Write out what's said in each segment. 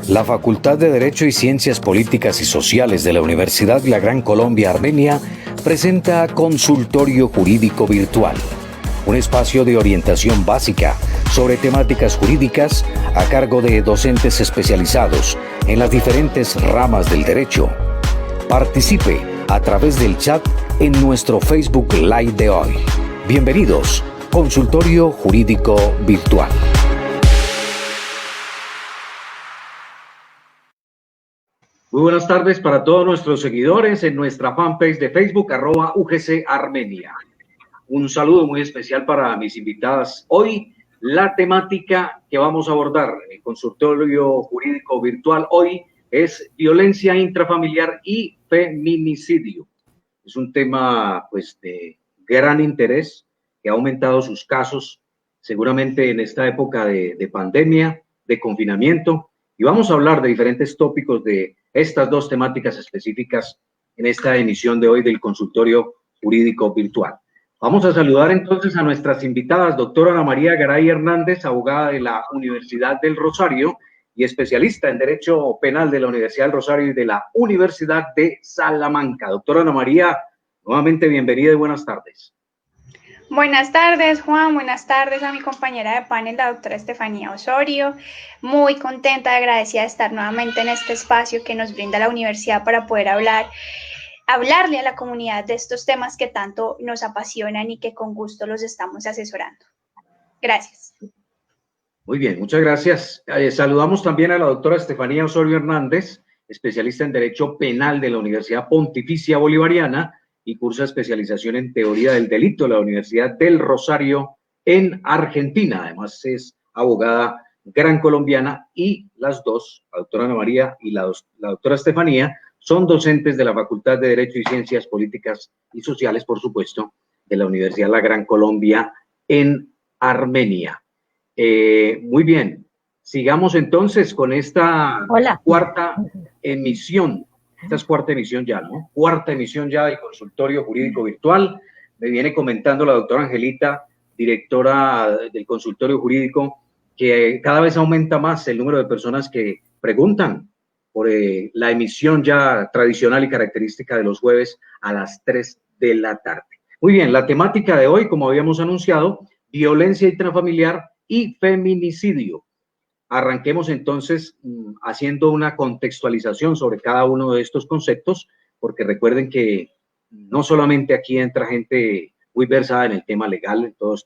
La Facultad de Derecho y Ciencias Políticas y Sociales de la Universidad La Gran Colombia Armenia presenta Consultorio Jurídico Virtual, un espacio de orientación básica sobre temáticas jurídicas a cargo de docentes especializados en las diferentes ramas del derecho. Participe a través del chat en nuestro Facebook Live de hoy. Bienvenidos, Consultorio Jurídico Virtual. Muy buenas tardes para todos nuestros seguidores en nuestra fanpage de Facebook, @UGC Armenia. Un saludo muy especial para mis invitadas. Hoy, la temática que vamos a abordar en el Consultorio Jurídico Virtual hoy es violencia intrafamiliar y feminicidio. Es un tema, de gran interés, que ha aumentado sus casos, seguramente en esta época de pandemia, de confinamiento, y vamos a hablar de diferentes tópicos de estas dos temáticas específicas en esta emisión de hoy del Consultorio Jurídico Virtual. Vamos a saludar entonces a nuestras invitadas, doctora Ana María Garay Hernández, abogada de la Universidad del Rosario y especialista en Derecho Penal de la Universidad del Rosario y de la Universidad de Salamanca. Doctora Ana María, nuevamente bienvenida y buenas tardes. Buenas tardes, Juan. Buenas tardes a mi compañera de panel, la doctora Estefanía Osorio. Muy contenta y agradecida de estar nuevamente en este espacio que nos brinda la universidad para poder hablarle a la comunidad de estos temas que tanto nos apasionan y que con gusto los estamos asesorando. Gracias. Muy bien, muchas gracias. Saludamos también a la doctora Estefanía Osorio Hernández, especialista en Derecho Penal de la Universidad Pontificia Bolivariana y cursa especialización en Teoría del Delito de la Universidad del Rosario en Argentina. Además es abogada gran colombiana y las dos, la doctora Ana María y la doctora Estefanía, son docentes de la Facultad de Derecho y Ciencias Políticas y Sociales, por supuesto, de la Universidad La Gran Colombia en Armenia. Muy bien, sigamos entonces con esta cuarta emisión. Esta es cuarta emisión ya, ¿no? Cuarta emisión ya del Consultorio Jurídico Virtual. Me viene comentando la doctora Angelita, directora del Consultorio Jurídico, que cada vez aumenta más el número de personas que preguntan por la emisión ya tradicional y característica de los jueves a las 3 de la tarde. Muy bien, la temática de hoy, como habíamos anunciado, violencia intrafamiliar y feminicidio. Arranquemos entonces haciendo una contextualización sobre cada uno de estos conceptos, porque recuerden que no solamente aquí entra gente muy versada en el tema legal, en todos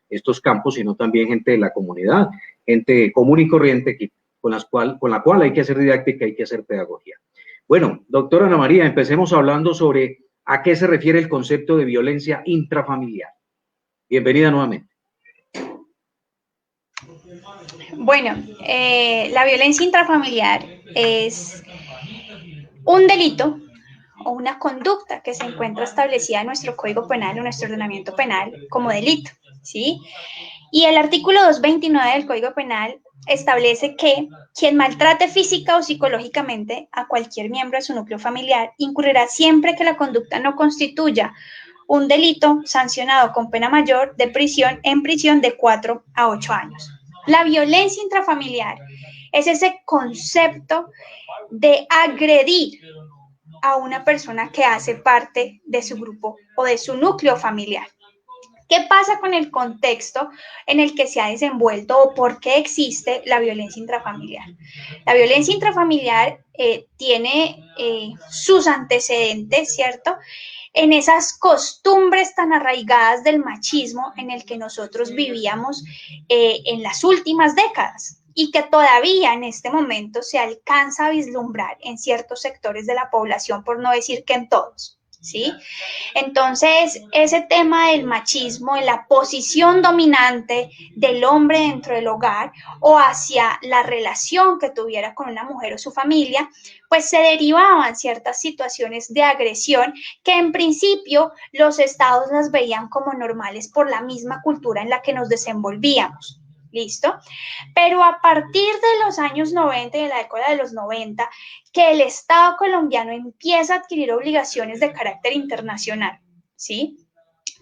estos campos, sino también gente de la comunidad, gente común y corriente con la cual hay que hacer didáctica, hay que hacer pedagogía. Bueno, doctora Ana María, empecemos hablando sobre a qué se refiere el concepto de violencia intrafamiliar. Bienvenida nuevamente. Bueno, la violencia intrafamiliar es un delito o una conducta que se encuentra establecida en nuestro Código Penal, en nuestro ordenamiento penal, como delito, ¿sí? Y el artículo 229 del Código Penal establece que quien maltrate física o psicológicamente a cualquier miembro de su núcleo familiar incurrirá siempre que la conducta no constituya un delito sancionado con pena mayor de prisión en prisión de 4 a 8 años. La violencia intrafamiliar es ese concepto de agredir a una persona que hace parte de su grupo o de su núcleo familiar. ¿Qué pasa con el contexto en el que se ha desenvuelto o por qué existe la violencia intrafamiliar? La violencia intrafamiliar tiene sus antecedentes, ¿cierto?, en esas costumbres tan arraigadas del machismo en el que nosotros vivíamos en las últimas décadas y que todavía en este momento se alcanza a vislumbrar en ciertos sectores de la población, por no decir que en todos. ¿Sí? Entonces, ese tema del machismo, de la posición dominante del hombre dentro del hogar o hacia la relación que tuviera con una mujer o su familia, pues se derivaban ciertas situaciones de agresión que en principio los estados las veían como normales por la misma cultura en la que nos desenvolvíamos. ¿Listo? Pero a partir de los años 90 y de la década de los 90, que el Estado colombiano empieza a adquirir obligaciones de carácter internacional, ¿sí?,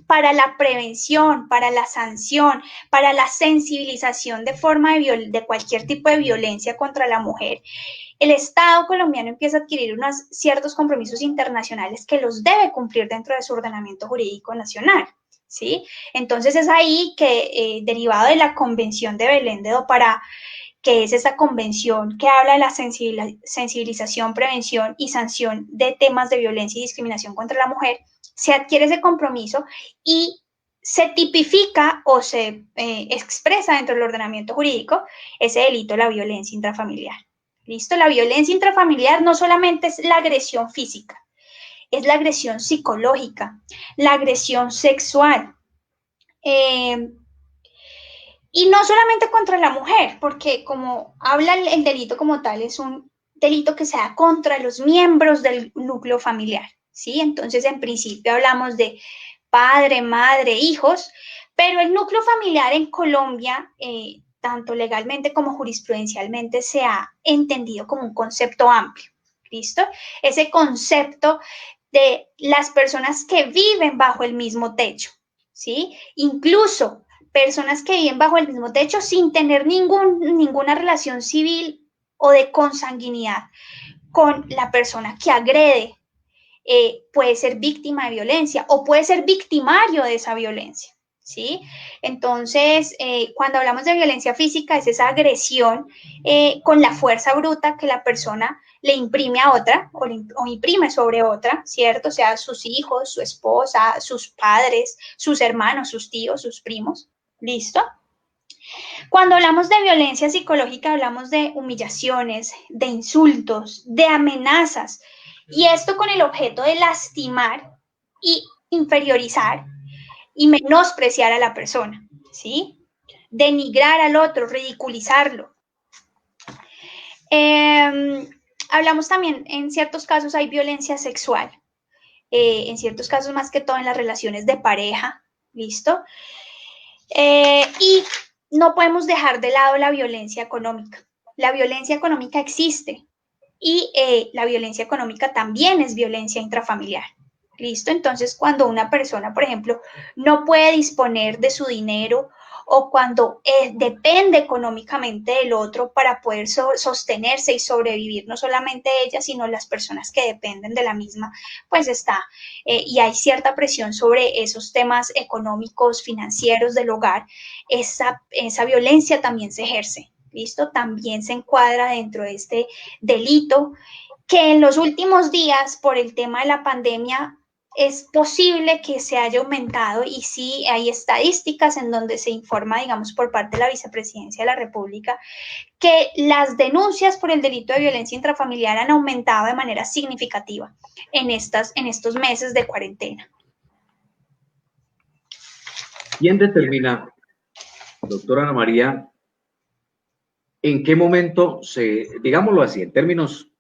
para la prevención, para la sanción, para la sensibilización de forma de cualquier tipo de violencia contra la mujer, el Estado colombiano empieza a adquirir unos ciertos compromisos internacionales que los debe cumplir dentro de su ordenamiento jurídico nacional, ¿sí? Entonces es ahí que, derivado de la Convención de Belén de Do Pará, que es esa convención que habla de la sensibilización, prevención y sanción de temas de violencia y discriminación contra la mujer, se adquiere ese compromiso y se tipifica o se expresa dentro del ordenamiento jurídico ese delito de la violencia intrafamiliar. ¿Listo? La violencia intrafamiliar no solamente es la agresión física, es la agresión psicológica, la agresión sexual. Y no solamente contra la mujer, porque como habla el delito como tal, es un delito que se da contra los miembros del núcleo familiar, ¿sí? Entonces, en principio hablamos de padre, madre, hijos, pero el núcleo familiar en Colombia, tanto legalmente como jurisprudencialmente, se ha entendido como un concepto amplio, ¿listo? Ese concepto de las personas que viven bajo el mismo techo, ¿sí? Incluso personas que viven bajo el mismo techo sin tener ninguna relación civil o de consanguinidad con la persona que agrede, puede ser víctima de violencia o puede ser victimario de esa violencia, ¿sí? Entonces, cuando hablamos de violencia física, es esa agresión con la fuerza bruta que la persona le imprime a otra o imprime sobre otra, ¿cierto? O sea, sus hijos, su esposa, sus padres, sus hermanos, sus tíos, sus primos. ¿Listo? Cuando hablamos de violencia psicológica, hablamos de humillaciones, de insultos, de amenazas, y esto con el objeto de lastimar y inferiorizar y menospreciar a la persona, ¿sí? Denigrar al otro, ridiculizarlo. Hablamos también, en ciertos casos hay violencia sexual, en ciertos casos más que todo en las relaciones de pareja, ¿listo? Y no podemos dejar de lado la violencia económica. La violencia económica existe y la violencia económica también es violencia intrafamiliar. ¿Listo? Entonces, cuando una persona, por ejemplo, no puede disponer de su dinero o cuando depende económicamente del otro para poder sostenerse y sobrevivir, no solamente ella, sino las personas que dependen de la misma, pues está, y hay cierta presión sobre esos temas económicos, financieros del hogar, esa violencia también se ejerce, ¿listo? También se encuadra dentro de este delito que en los últimos días, por el tema de la pandemia, es posible que se haya aumentado y sí hay estadísticas en donde se informa, digamos, por parte de la Vicepresidencia de la República, que las denuncias por el delito de violencia intrafamiliar han aumentado de manera significativa en estos meses de cuarentena. ¿Quién determina, doctora Ana María, en qué momento digámoslo así, en términos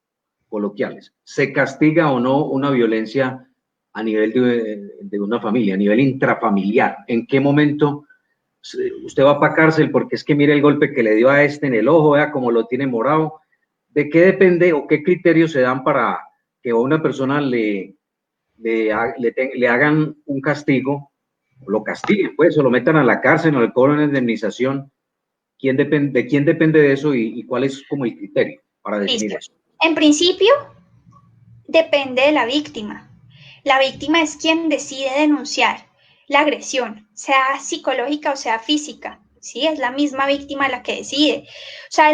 coloquiales, se castiga o no una violencia a nivel de una familia, a nivel intrafamiliar? ¿En qué momento usted va para cárcel porque es que mire el golpe que le dio a este en el ojo, vea cómo lo tiene morado? ¿De qué depende o qué criterios se dan para que a una persona le hagan un castigo, o lo castiguen, pues, o lo metan a la cárcel o le cobran indemnización? ¿De quién depende de eso y cuál es como el criterio para definir eso? En principio, depende de la víctima. La víctima es quien decide denunciar la agresión, sea psicológica o sea física, ¿sí? Es la misma víctima la que decide. O sea,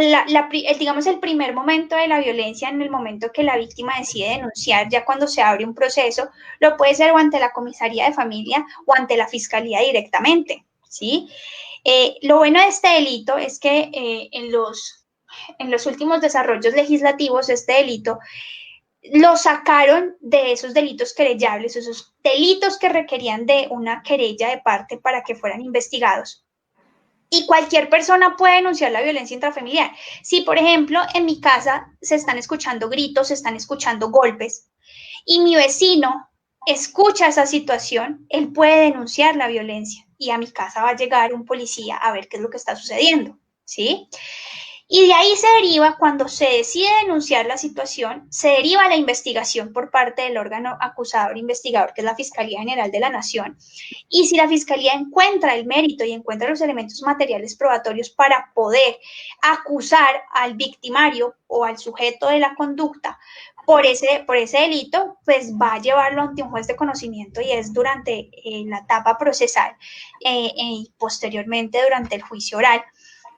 digamos, el primer momento de la violencia, en el momento que la víctima decide denunciar, ya cuando se abre un proceso, lo puede ser o ante la comisaría de familia o ante la fiscalía directamente, ¿sí? Lo bueno de este delito es que en los últimos desarrollos legislativos, este delito lo sacaron de esos delitos querellables, esos delitos que requerían de una querella de parte para que fueran investigados. Y cualquier persona puede denunciar la violencia intrafamiliar. Si, por ejemplo, en mi casa se están escuchando gritos, se están escuchando golpes, y mi vecino escucha esa situación, él puede denunciar la violencia y a mi casa va a llegar un policía a ver qué es lo que está sucediendo, ¿sí? Y de ahí se deriva, cuando se decide denunciar la situación, se deriva la investigación por parte del órgano acusador investigador, que es la Fiscalía General de la Nación. Y si la Fiscalía encuentra el mérito y encuentra los elementos materiales probatorios para poder acusar al victimario o al sujeto de la conducta por ese delito, pues va a llevarlo ante un juez de conocimiento, y es durante la etapa procesal y posteriormente durante el juicio oral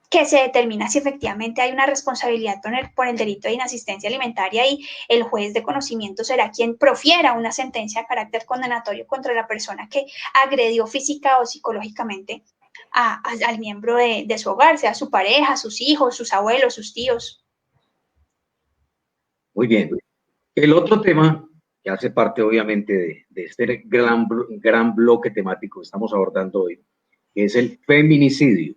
que se determina si efectivamente hay una responsabilidad por el delito de inasistencia alimentaria, y el juez de conocimiento será quien profiera una sentencia de carácter condenatorio contra la persona que agredió física o psicológicamente al miembro de su hogar, sea su pareja, sus hijos, sus abuelos, sus tíos. Muy bien. El otro tema que hace parte obviamente de este gran bloque temático que estamos abordando hoy, que es el feminicidio.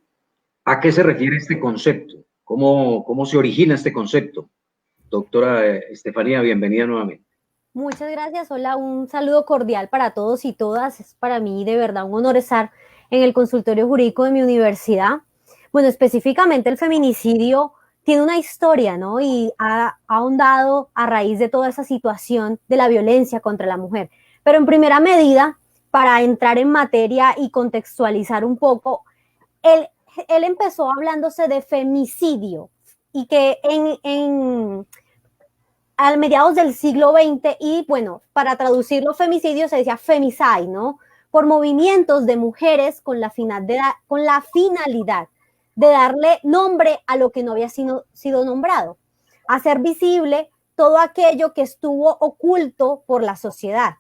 ¿A qué se refiere este concepto? ¿Cómo se origina este concepto? Doctora Estefanía, bienvenida nuevamente. Muchas gracias. Hola, un saludo cordial para todos y todas. Es para mí de verdad un honor estar en el consultorio jurídico de mi universidad. Bueno, específicamente el feminicidio tiene una historia, ¿no? Y ha ahondado a raíz de toda esa situación de la violencia contra la mujer. Pero en primera medida, para entrar en materia y contextualizar un poco, él empezó hablándose de femicidio, y que a mediados del siglo XX, y bueno, para traducirlo femicidio se decía femicide, ¿no? Por movimientos de mujeres con la finalidad de darle nombre a lo que no había sido nombrado, hacer visible todo aquello que estuvo oculto por la sociedad,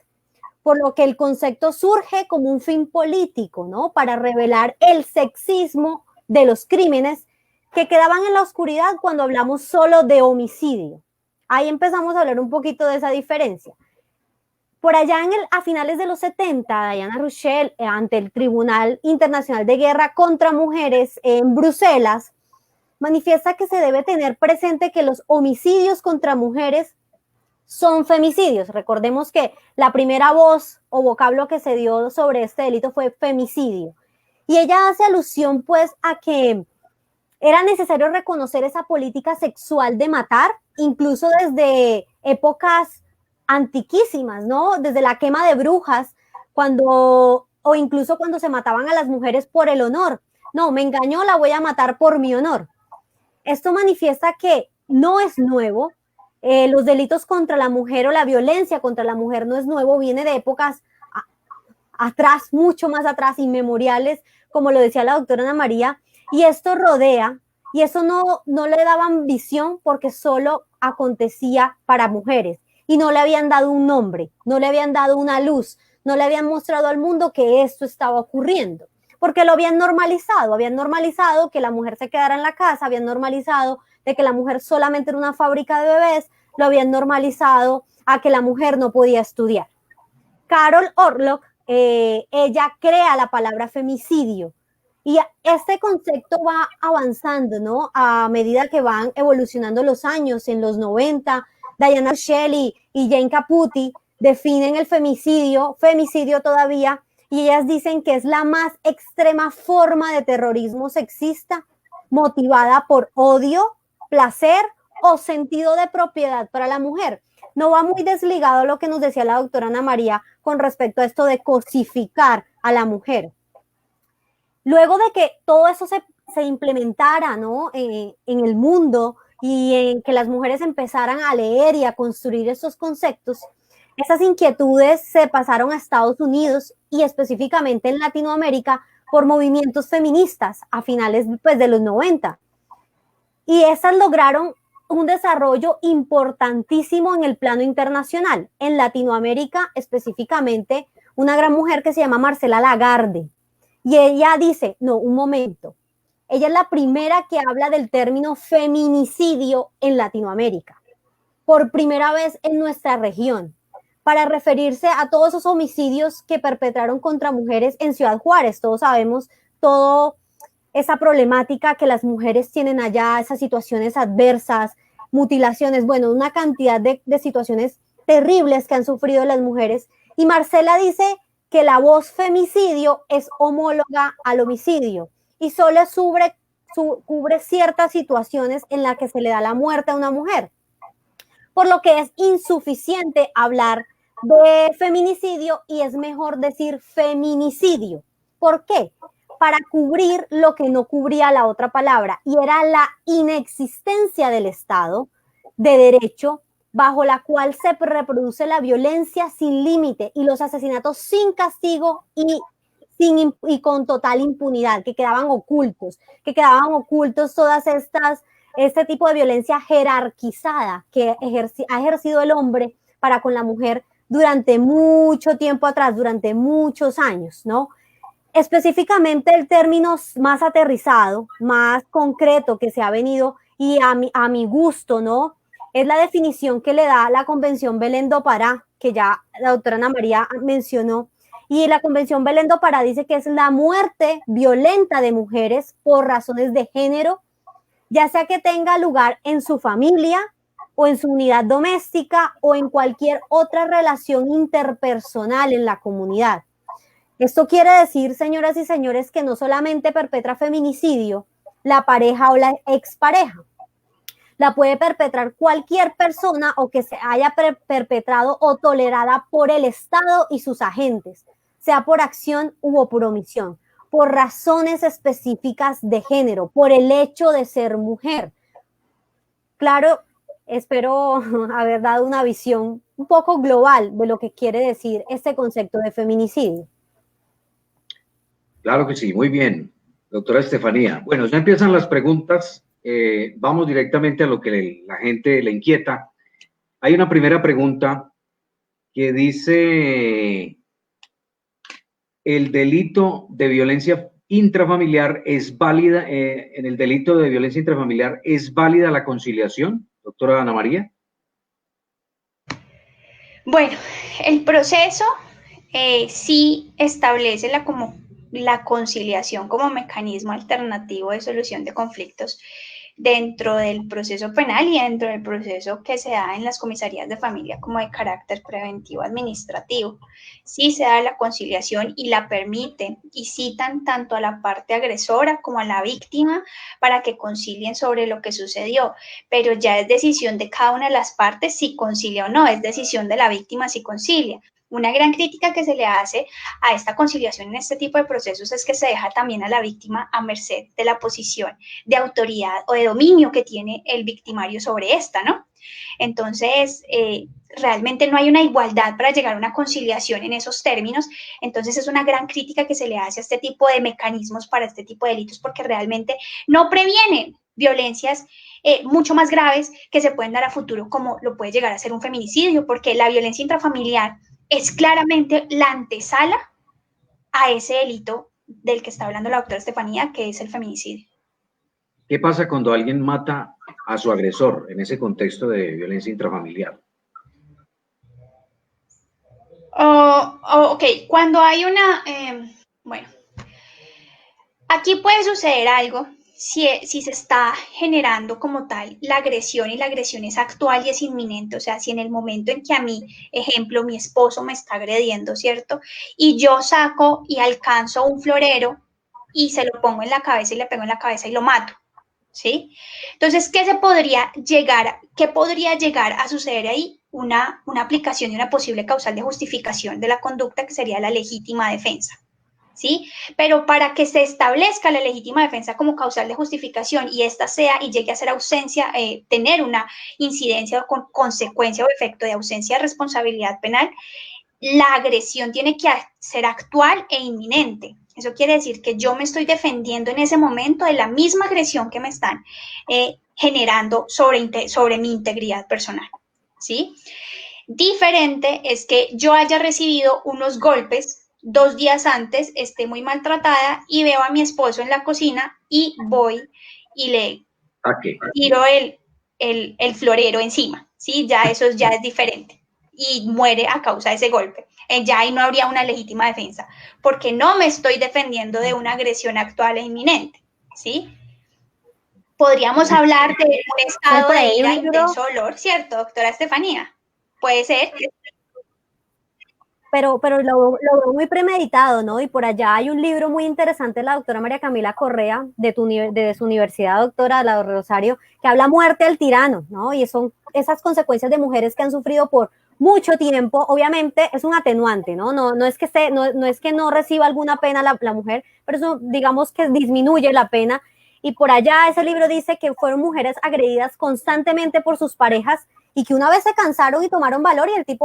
por lo que el concepto surge como un fin político, ¿no? Para revelar el sexismo de los crímenes que quedaban en la oscuridad cuando hablamos solo de homicidio. Ahí empezamos a hablar un poquito de esa diferencia. Por allá a finales de los 70, Diana Rochelle, ante el Tribunal Internacional de Guerra contra Mujeres en Bruselas, manifiesta que se debe tener presente que los homicidios contra mujeres son femicidios. Recordemos que la primera voz o vocablo que se dio sobre este delito fue femicidio. Y ella hace alusión pues a que era necesario reconocer esa política sexual de matar, incluso desde épocas antiquísimas, ¿no? Desde la quema de brujas, o incluso cuando se mataban a las mujeres por el honor. No, me engañó, la voy a matar por mi honor. Esto manifiesta que no es nuevo. Los delitos contra la mujer o la violencia contra la mujer no es nuevo, viene de épocas atrás, mucho más atrás, inmemoriales, como lo decía la doctora Ana María, y esto rodea, y eso no le daban visión porque solo acontecía para mujeres, y no le habían dado un nombre, no le habían dado una luz, no le habían mostrado al mundo que esto estaba ocurriendo, porque lo habían normalizado que la mujer se quedara en la casa, habían normalizado de que la mujer solamente era una fábrica de bebés, lo habían normalizado a que la mujer no podía estudiar. Carol Orlock, ella crea la palabra femicidio, y este concepto va avanzando, ¿no? A medida que van evolucionando los años. En los 90, Diana Rochelle y Jane Caputi definen el femicidio todavía, y ellas dicen que es la más extrema forma de terrorismo sexista motivada por odio, placer o sentido de propiedad para la mujer. No va muy desligado a lo que nos decía la doctora Ana María con respecto a esto de cosificar a la mujer. Luego de que todo eso se implementara, ¿no? En el mundo, y en que las mujeres empezaran a leer y a construir estos conceptos, esas inquietudes se pasaron a Estados Unidos y específicamente en Latinoamérica por movimientos feministas a finales pues, de los 90. Y esas lograron un desarrollo importantísimo en el plano internacional. En Latinoamérica, específicamente, una gran mujer que se llama Marcela Lagarde. Y ella dice, no, un momento. Ella es la primera que habla del término feminicidio en Latinoamérica. Por primera vez en nuestra región, para referirse a todos esos homicidios que perpetraron contra mujeres en Ciudad Juárez. Todos sabemos toda esa problemática que las mujeres tienen allá, esas situaciones adversas, mutilaciones, bueno, una cantidad de situaciones terribles que han sufrido las mujeres. Y Marcela dice que la voz femicidio es homóloga al homicidio y solo cubre ciertas situaciones en las que se le da la muerte a una mujer. Por lo que es insuficiente hablar de feminicidio y es mejor decir feminicidio. ¿Por qué? Para cubrir lo que no cubría la otra palabra, y era la inexistencia del Estado de derecho bajo la cual se reproduce la violencia sin límite y los asesinatos sin castigo y con total impunidad, que quedaban ocultos todas este tipo de violencia jerarquizada que ha ejercido el hombre para con la mujer durante mucho tiempo atrás, durante muchos años, ¿no? Específicamente el término más aterrizado, más concreto que se ha venido y a mi gusto, ¿no? Es la definición que le da la Convención Belén do Pará, que ya la doctora Ana María mencionó. Y la Convención Belén do Pará dice que es la muerte violenta de mujeres por razones de género, ya sea que tenga lugar en su familia o en su unidad doméstica o en cualquier otra relación interpersonal en la comunidad. Esto quiere decir, señoras y señores, que no solamente perpetra feminicidio la pareja o la expareja, la puede perpetrar cualquier persona o que se haya perpetrado o tolerada por el Estado y sus agentes, sea por acción u por omisión, por razones específicas de género, por el hecho de ser mujer. Claro, espero haber dado una visión un poco global de lo que quiere decir este concepto de feminicidio. Claro que sí, muy bien, doctora Estefanía. Bueno, ya empiezan las preguntas. Vamos directamente a lo que la gente le inquieta. Hay una primera pregunta que dice: ¿el delito de violencia intrafamiliar es válida, en el delito de violencia intrafamiliar es válida la conciliación, doctora Ana María? Bueno, el proceso sí establece la conciliación como mecanismo alternativo de solución de conflictos dentro del proceso penal y dentro del proceso que se da en las comisarías de familia como de carácter preventivo administrativo. Sí se da la conciliación y la permiten y citan tanto a la parte agresora como a la víctima para que concilien sobre lo que sucedió, pero ya es decisión de cada una de las partes si concilia o no, es decisión de la víctima si concilia. Una gran crítica que se le hace a esta conciliación en este tipo de procesos es que se deja también a la víctima a merced de la posición de autoridad o de dominio que tiene el victimario sobre esta, ¿no? Entonces, realmente no hay una igualdad para llegar a una conciliación en esos términos. Entonces, es una gran crítica que se le hace a este tipo de mecanismos para este tipo de delitos porque realmente no previenen violencias mucho más graves que se pueden dar a futuro, como lo puede llegar a ser un feminicidio, porque la violencia intrafamiliar es claramente la antesala a ese delito del que está hablando la doctora Estefanía, que es el feminicidio. ¿Qué pasa cuando alguien mata a su agresor en ese contexto de violencia intrafamiliar? Ok, cuando hay bueno, aquí puede suceder algo si se está generando como tal la agresión y la agresión es actual y es inminente, o sea, si en el momento en que a mí, ejemplo, mi esposo me está agrediendo, ¿cierto? Y yo saco y alcanzo un florero y se lo pongo en la cabeza y le pego en la cabeza y lo mato, ¿sí? Entonces, ¿qué podría llegar a suceder ahí? Una aplicación de una posible causal de justificación de la conducta que sería la legítima defensa. ¿Sí? Pero para que se establezca la legítima defensa como causal de justificación y esta sea y llegue a ser ausencia, tener una incidencia o con consecuencia o efecto de ausencia de responsabilidad penal, la agresión tiene que ser actual e inminente. Eso quiere decir que yo me estoy defendiendo en ese momento de la misma agresión que me están generando sobre mi integridad personal, ¿sí? Diferente es que yo haya recibido unos golpes 2 días antes, esté muy maltratada y veo a mi esposo en la cocina y voy y le tiro el florero encima, ¿sí? Ya eso ya es diferente y muere a causa de ese golpe. Ya ahí no habría una legítima defensa, porque no me estoy defendiendo de una agresión actual e inminente, ¿sí? Podríamos hablar de un estado de ira, intenso dolor, ¿cierto, doctora Estefanía? Puede ser. lo veo muy premeditado, ¿no? Y por allá hay un libro muy interesante de la doctora María Camila Correa, de su universidad, doctora, la de Rosario, que habla muerte al tirano, ¿no? Y son esas consecuencias de mujeres que han sufrido por mucho tiempo. Obviamente es un atenuante, ¿no? No es que no es que no reciba alguna pena la mujer, pero eso digamos que disminuye la pena. Y por allá ese libro dice que fueron mujeres agredidas constantemente por sus parejas y que una vez se cansaron y tomaron valor y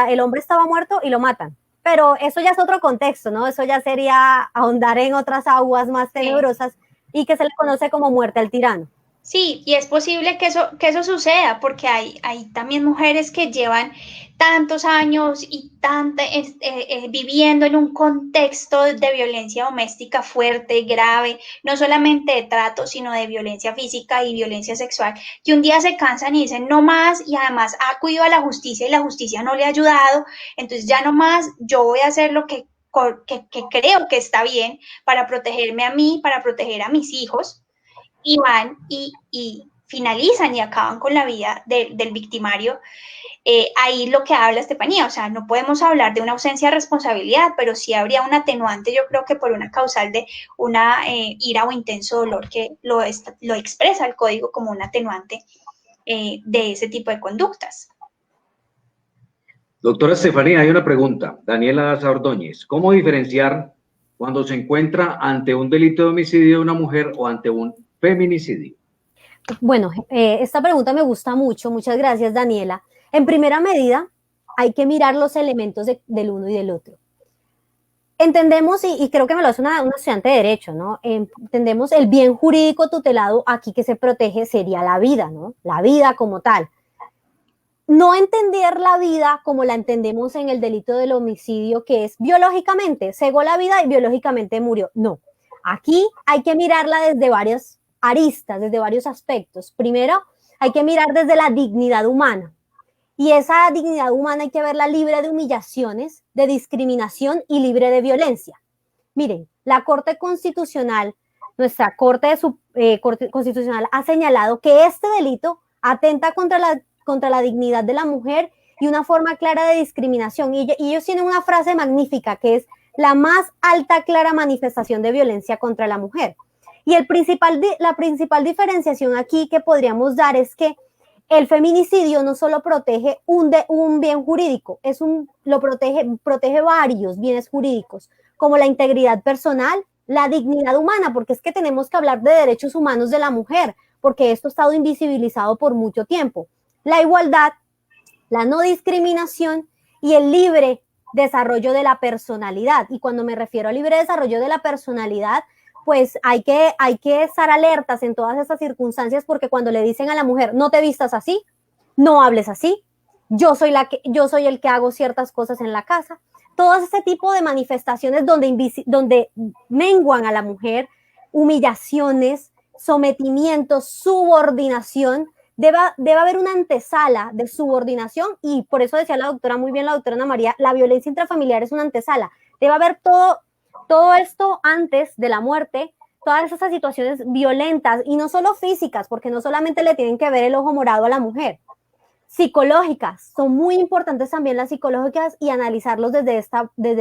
el hombre estaba muerto y lo matan. Pero eso ya es otro contexto, ¿no? Eso ya sería ahondar en otras aguas más tenebrosas y que se le conoce como muerte al tirano. Sí, y es posible que eso suceda, porque hay también mujeres que llevan tantos años y viviendo en un contexto de violencia doméstica fuerte, grave, no solamente de trato, sino de violencia física y violencia sexual, que un día se cansan y dicen no más, y además ha acudido a la justicia y la justicia no le ha ayudado, entonces ya no más, yo voy a hacer lo que creo que está bien para protegerme a mí, para proteger a mis hijos, y van y finalizan y acaban con la vida del victimario. Ahí lo que habla Estefanía, o sea, no podemos hablar de una ausencia de responsabilidad, pero sí habría un atenuante, yo creo que por una causal de una ira o intenso dolor que lo expresa el código como un atenuante de ese tipo de conductas. Doctora Estefanía, hay una pregunta. Daniela Ordóñez, ¿cómo diferenciar cuando se encuentra ante un delito de homicidio de una mujer o ante un feminicidio? Bueno, esta pregunta me gusta mucho. Muchas gracias, Daniela. En primera medida, hay que mirar los elementos del uno y del otro. Entendemos, y creo que me lo hace una estudiante de Derecho, ¿no? Entendemos el bien jurídico tutelado aquí que se protege sería la vida, ¿no? La vida como tal. No entender la vida como la entendemos en el delito del homicidio, que es biológicamente, cegó la vida y biológicamente murió. No, aquí hay que mirarla desde varias aristas, desde varios aspectos. Primero, hay que mirar desde la dignidad humana. Y esa dignidad humana hay que verla libre de humillaciones, de discriminación y libre de violencia. Miren, la Corte Constitucional, nuestra Corte Constitucional ha señalado que este delito atenta contra la dignidad de la mujer y una forma clara de discriminación. Y ellos tienen una frase magnífica que es la más alta clara manifestación de violencia contra la mujer. Y la principal diferenciación aquí que podríamos dar es que el feminicidio no solo protege un bien jurídico, protege varios bienes jurídicos, como la integridad personal, la dignidad humana, porque es que tenemos que hablar de derechos humanos de la mujer, porque esto ha estado invisibilizado por mucho tiempo. La igualdad, la no discriminación y el libre desarrollo de la personalidad. Y cuando me refiero al libre desarrollo de la personalidad, pues hay que estar alertas en todas estas circunstancias, porque cuando le dicen a la mujer, no te vistas así, no hables así, yo soy el que hago ciertas cosas en la casa, todo ese tipo de manifestaciones donde menguan a la mujer, humillaciones, sometimiento, subordinación, debe haber una antesala de subordinación, y por eso decía la doctora, muy bien la doctora Ana María, la violencia intrafamiliar es una antesala, debe haber todo esto antes de la muerte, todas esas situaciones violentas, y no solo físicas, porque no solamente le tienen que ver el ojo morado a la mujer, psicológicas, son muy importantes también las psicológicas y analizarlos desde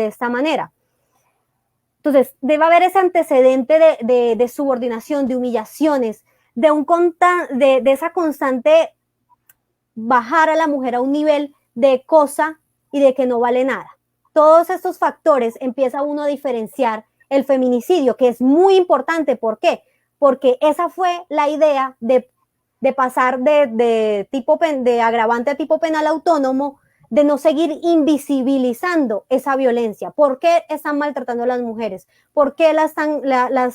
esta manera. Entonces, debe haber ese antecedente de subordinación, de humillaciones, de esa constante bajar a la mujer a un nivel de cosa y de que no vale nada. Todos estos factores empieza uno a diferenciar el feminicidio, que es muy importante. ¿Por qué? Porque esa fue la idea de pasar de agravante a tipo penal autónomo, de no seguir invisibilizando esa violencia. ¿Por qué están maltratando a las mujeres? ¿Por qué las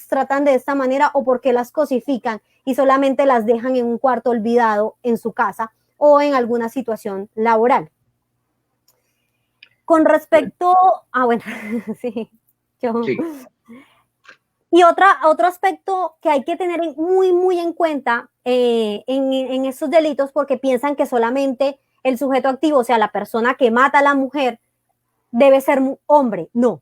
tratan de esta manera, o por qué las cosifican y solamente las dejan en un cuarto olvidado en su casa o en alguna situación laboral? Con respecto bueno, sí. Y otro aspecto que hay que tener muy en cuenta en estos delitos, porque piensan que solamente el sujeto activo, o sea, la persona que mata a la mujer, debe ser hombre. No.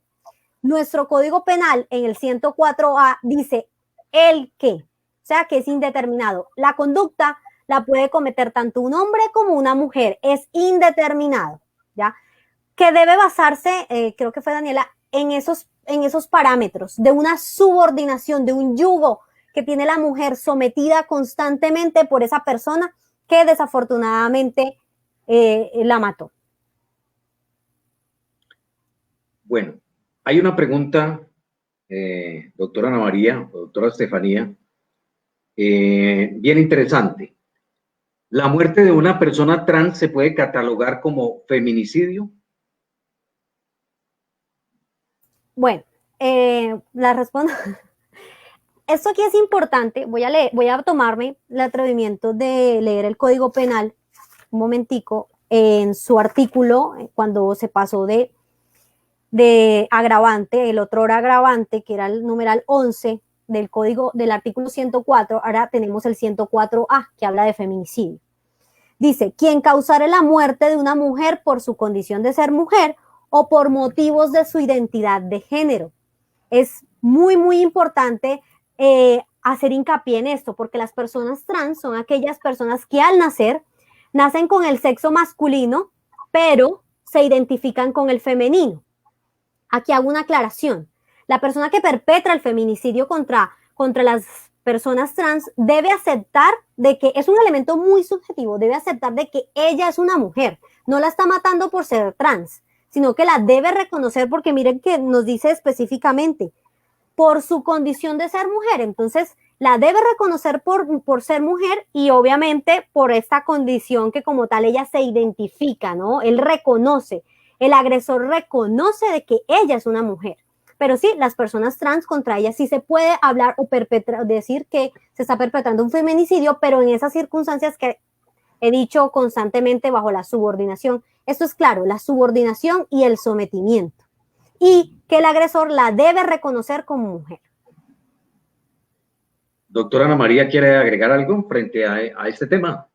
Nuestro Código Penal en el 104A dice el que, o sea, que es indeterminado. La conducta la puede cometer tanto un hombre como una mujer, es indeterminado, ¿ya? que debe basarse, creo que fue Daniela, en esos parámetros de una subordinación, de un yugo que tiene la mujer sometida constantemente por esa persona que desafortunadamente la mató. Bueno, hay una pregunta, doctora Ana María, doctora Estefanía, bien interesante. ¿La muerte de una persona trans se puede catalogar como feminicidio? Bueno, la respondo. Esto aquí es importante. Voy a tomarme el atrevimiento de leer el Código Penal un momentico en su artículo cuando se pasó de agravante, el otro era agravante, que era el numeral 11 del código del artículo 104, ahora tenemos el 104A, que habla de feminicidio. Dice, quien causare la muerte de una mujer por su condición de ser mujer o por motivos de su identidad de género. Es muy, muy importante hacer hincapié en esto, porque las personas trans son aquellas personas que al nacer, nacen con el sexo masculino, pero se identifican con el femenino. Aquí hago una aclaración. La persona que perpetra el feminicidio contra las personas trans debe aceptar de que es un elemento muy subjetivo, debe aceptar de que ella es una mujer, no la está matando por ser trans, sino que la debe reconocer porque miren que nos dice específicamente por su condición de ser mujer, entonces la debe reconocer por ser mujer y obviamente por esta condición que como tal ella se identifica, ¿no? Él reconoce, el agresor reconoce de que ella es una mujer. Pero sí, las personas trans contra ellas sí se puede hablar o decir que se está perpetrando un feminicidio, pero en esas circunstancias que he dicho constantemente bajo la subordinación. Esto es claro, la subordinación y el sometimiento. Y que el agresor la debe reconocer como mujer. Doctora Ana María, ¿quiere agregar algo frente a este tema?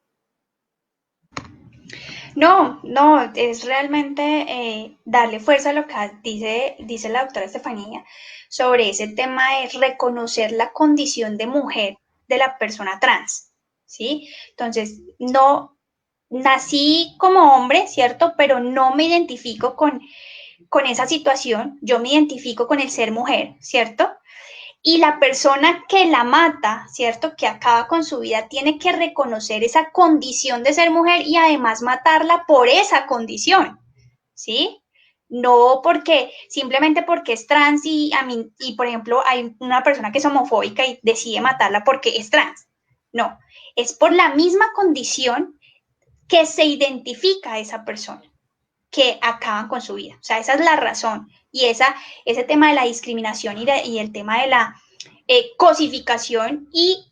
No, es realmente darle fuerza a lo que dice la doctora Estefanía sobre ese tema de reconocer la condición de mujer de la persona trans, ¿sí? Entonces, no, nací como hombre, ¿cierto? Pero no me identifico con esa situación, yo me identifico con el ser mujer, ¿cierto? Y la persona que la mata, ¿cierto? Que acaba con su vida, tiene que reconocer esa condición de ser mujer y además matarla por esa condición, ¿sí? No simplemente porque es trans y por ejemplo, hay una persona que es homofóbica y decide matarla porque es trans. No, es por la misma condición que se identifica a esa persona, que acaban con su vida. O sea, esa es la razón. Y ese tema de la discriminación y el tema de la cosificación y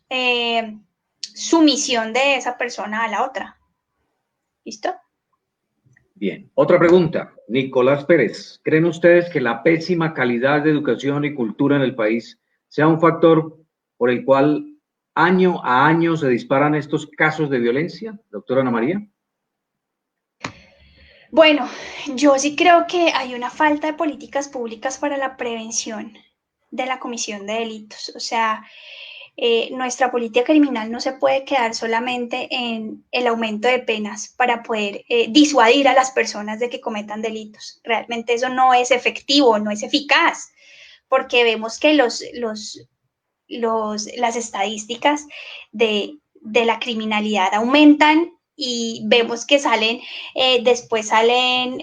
sumisión de esa persona a la otra. ¿Listo? Bien. Otra pregunta. Nicolás Pérez. ¿Creen ustedes que la pésima calidad de educación y cultura en el país sea un factor por el cual año a año se disparan estos casos de violencia? Doctora Ana María. Bueno, yo sí creo que hay una falta de políticas públicas para la prevención de la comisión de delitos. O sea, nuestra política criminal no se puede quedar solamente en el aumento de penas para poder disuadir a las personas de que cometan delitos. Realmente eso no es efectivo, no es eficaz, porque vemos que las estadísticas de la criminalidad aumentan y vemos que después salen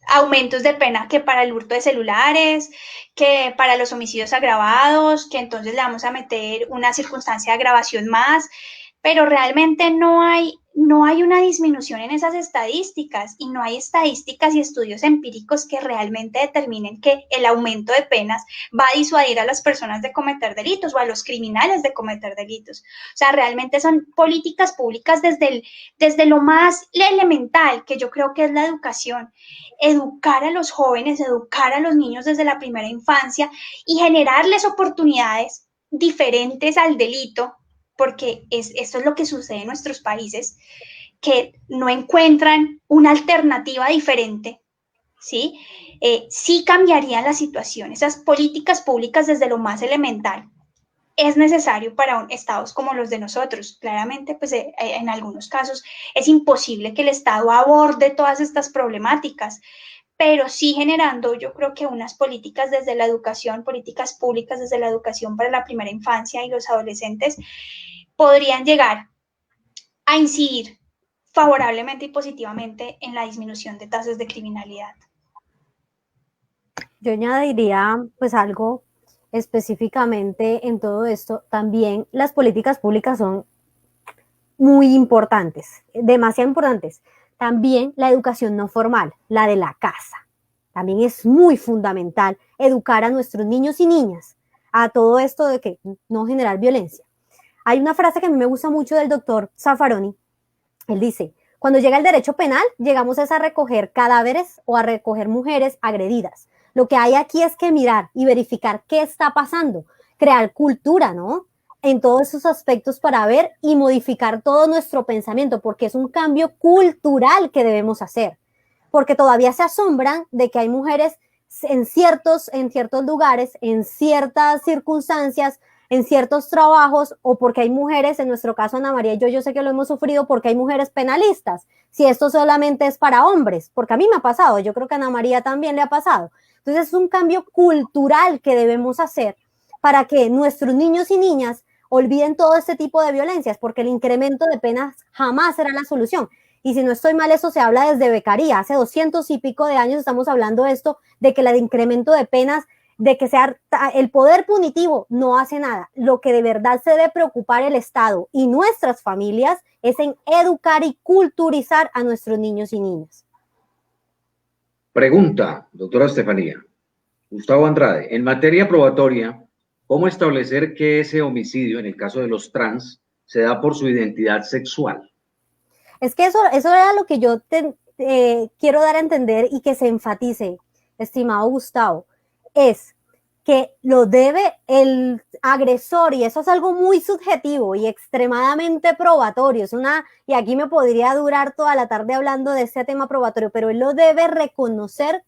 aumentos de pena que para el hurto de celulares, que para los homicidios agravados, que entonces le vamos a meter una circunstancia de agravación más, pero realmente no hay una disminución en esas estadísticas y no hay estadísticas y estudios empíricos que realmente determinen que el aumento de penas va a disuadir a las personas de cometer delitos o a los criminales de cometer delitos. O sea, realmente son políticas públicas desde lo más elemental, que yo creo que es la educación. Educar a los jóvenes, educar a los niños desde la primera infancia y generarles oportunidades diferentes al delito, porque esto es lo que sucede en nuestros países, que no encuentran una alternativa diferente, ¿sí? Sí cambiarían la situación, esas políticas públicas desde lo más elemental, es necesario para estados como los de nosotros. Claramente, pues en algunos casos es imposible que el Estado aborde todas estas problemáticas, pero sí generando, yo creo que unas políticas desde la educación, políticas públicas desde la educación para la primera infancia y los adolescentes, podrían llegar a incidir favorablemente y positivamente en la disminución de tasas de criminalidad. Yo añadiría pues algo específicamente en todo esto. También las políticas públicas son muy importantes, demasiado importantes. También la educación no formal, la de la casa. También es muy fundamental educar a nuestros niños y niñas a todo esto de que no generar violencia. Hay una frase que a mí me gusta mucho del doctor Zaffaroni. Él dice, cuando llega el derecho penal, llegamos a recoger cadáveres o a recoger mujeres agredidas. Lo que hay aquí es que mirar y verificar qué está pasando, crear cultura, ¿no? En todos esos aspectos para ver y modificar todo nuestro pensamiento, porque es un cambio cultural que debemos hacer. Porque todavía se asombran de que hay mujeres en ciertos lugares, en ciertas circunstancias, en ciertos trabajos, o porque hay mujeres, en nuestro caso Ana María y yo sé que lo hemos sufrido porque hay mujeres penalistas, si esto solamente es para hombres, porque a mí me ha pasado, yo creo que a Ana María también le ha pasado. Entonces es un cambio cultural que debemos hacer para que nuestros niños y niñas olviden todo este tipo de violencias, porque el incremento de penas jamás será la solución. Y si no estoy mal, eso se habla desde Becaría, hace 200 y pico de años estamos hablando de esto, de que el incremento de penas, de que sea el poder punitivo no hace nada. Lo que de verdad se debe preocupar el Estado y nuestras familias es en educar y culturizar a nuestros niños y niñas. Pregunta, doctora Estefanía. Gustavo Andrade, en materia probatoria, ¿cómo establecer que ese homicidio, en el caso de los trans, se da por su identidad sexual? Es que eso era lo que yo quiero dar a entender y que se enfatice, estimado Gustavo, es que lo debe el agresor, y eso es algo muy subjetivo y extremadamente probatorio, y aquí me podría durar toda la tarde hablando de ese tema probatorio, pero él lo debe reconocer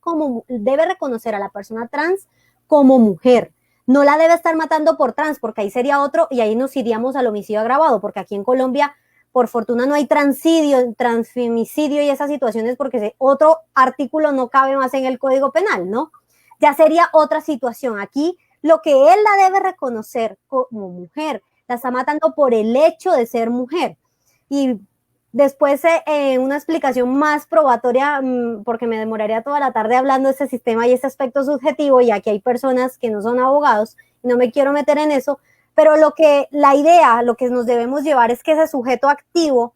a la persona trans como mujer. No la debe estar matando por trans, porque ahí sería otro, y ahí nos iríamos al homicidio agravado, porque aquí en Colombia, por fortuna, no hay transfemicidio y esas situaciones, porque otro artículo no cabe más en el Código Penal, ¿no? Ya sería otra situación. Aquí lo que él la debe reconocer como mujer, la está matando por el hecho de ser mujer. Y después una explicación más probatoria, porque me demoraría toda la tarde hablando de ese sistema y ese aspecto subjetivo, y aquí hay personas que no son abogados, y no me quiero meter en eso, pero lo que nos debemos llevar es que ese sujeto activo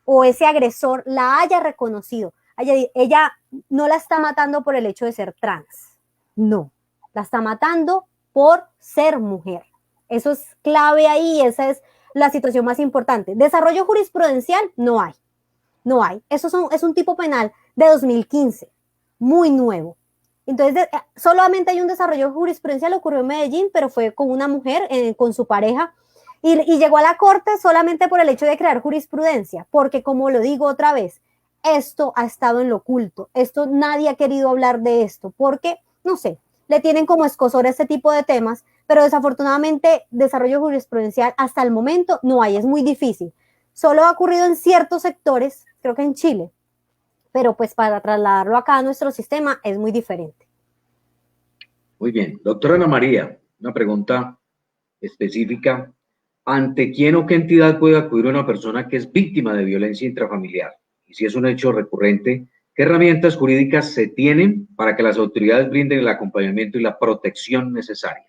o ese agresor la haya reconocido. Ella no la está matando por el hecho de ser trans. No, la está matando por ser mujer. Eso es clave ahí, esa es la situación más importante. Desarrollo jurisprudencial no hay. Es un tipo penal de 2015, muy nuevo. Entonces, solamente hay un desarrollo jurisprudencial, ocurrió en Medellín, pero fue con una mujer, con su pareja, y llegó a la corte solamente por el hecho de crear jurisprudencia, porque como lo digo otra vez, esto ha estado en lo oculto, nadie ha querido hablar de esto, porque no sé, le tienen como escozor este tipo de temas, pero desafortunadamente desarrollo jurisprudencial hasta el momento no hay, es muy difícil. Solo ha ocurrido en ciertos sectores, creo que en Chile, pero pues para trasladarlo acá a nuestro sistema es muy diferente. Muy bien. Doctora Ana María, una pregunta específica. ¿Ante quién o qué entidad puede acudir una persona que es víctima de violencia intrafamiliar? Y si es un hecho recurrente, ¿qué herramientas jurídicas se tienen para que las autoridades brinden el acompañamiento y la protección necesaria?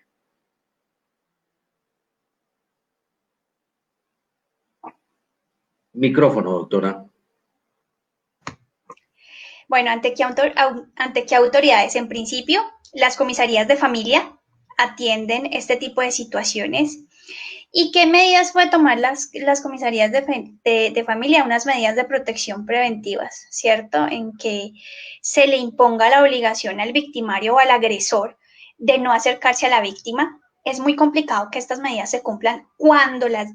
Micrófono, doctora. Bueno, ¿ante qué autoridades? En principio, las comisarías de familia atienden este tipo de situaciones. ¿Y qué medidas pueden tomar las comisarías de familia? Unas medidas de protección preventivas, ¿cierto? En que se le imponga la obligación al victimario o al agresor de no acercarse a la víctima. Es muy complicado que estas medidas se cumplan cuando la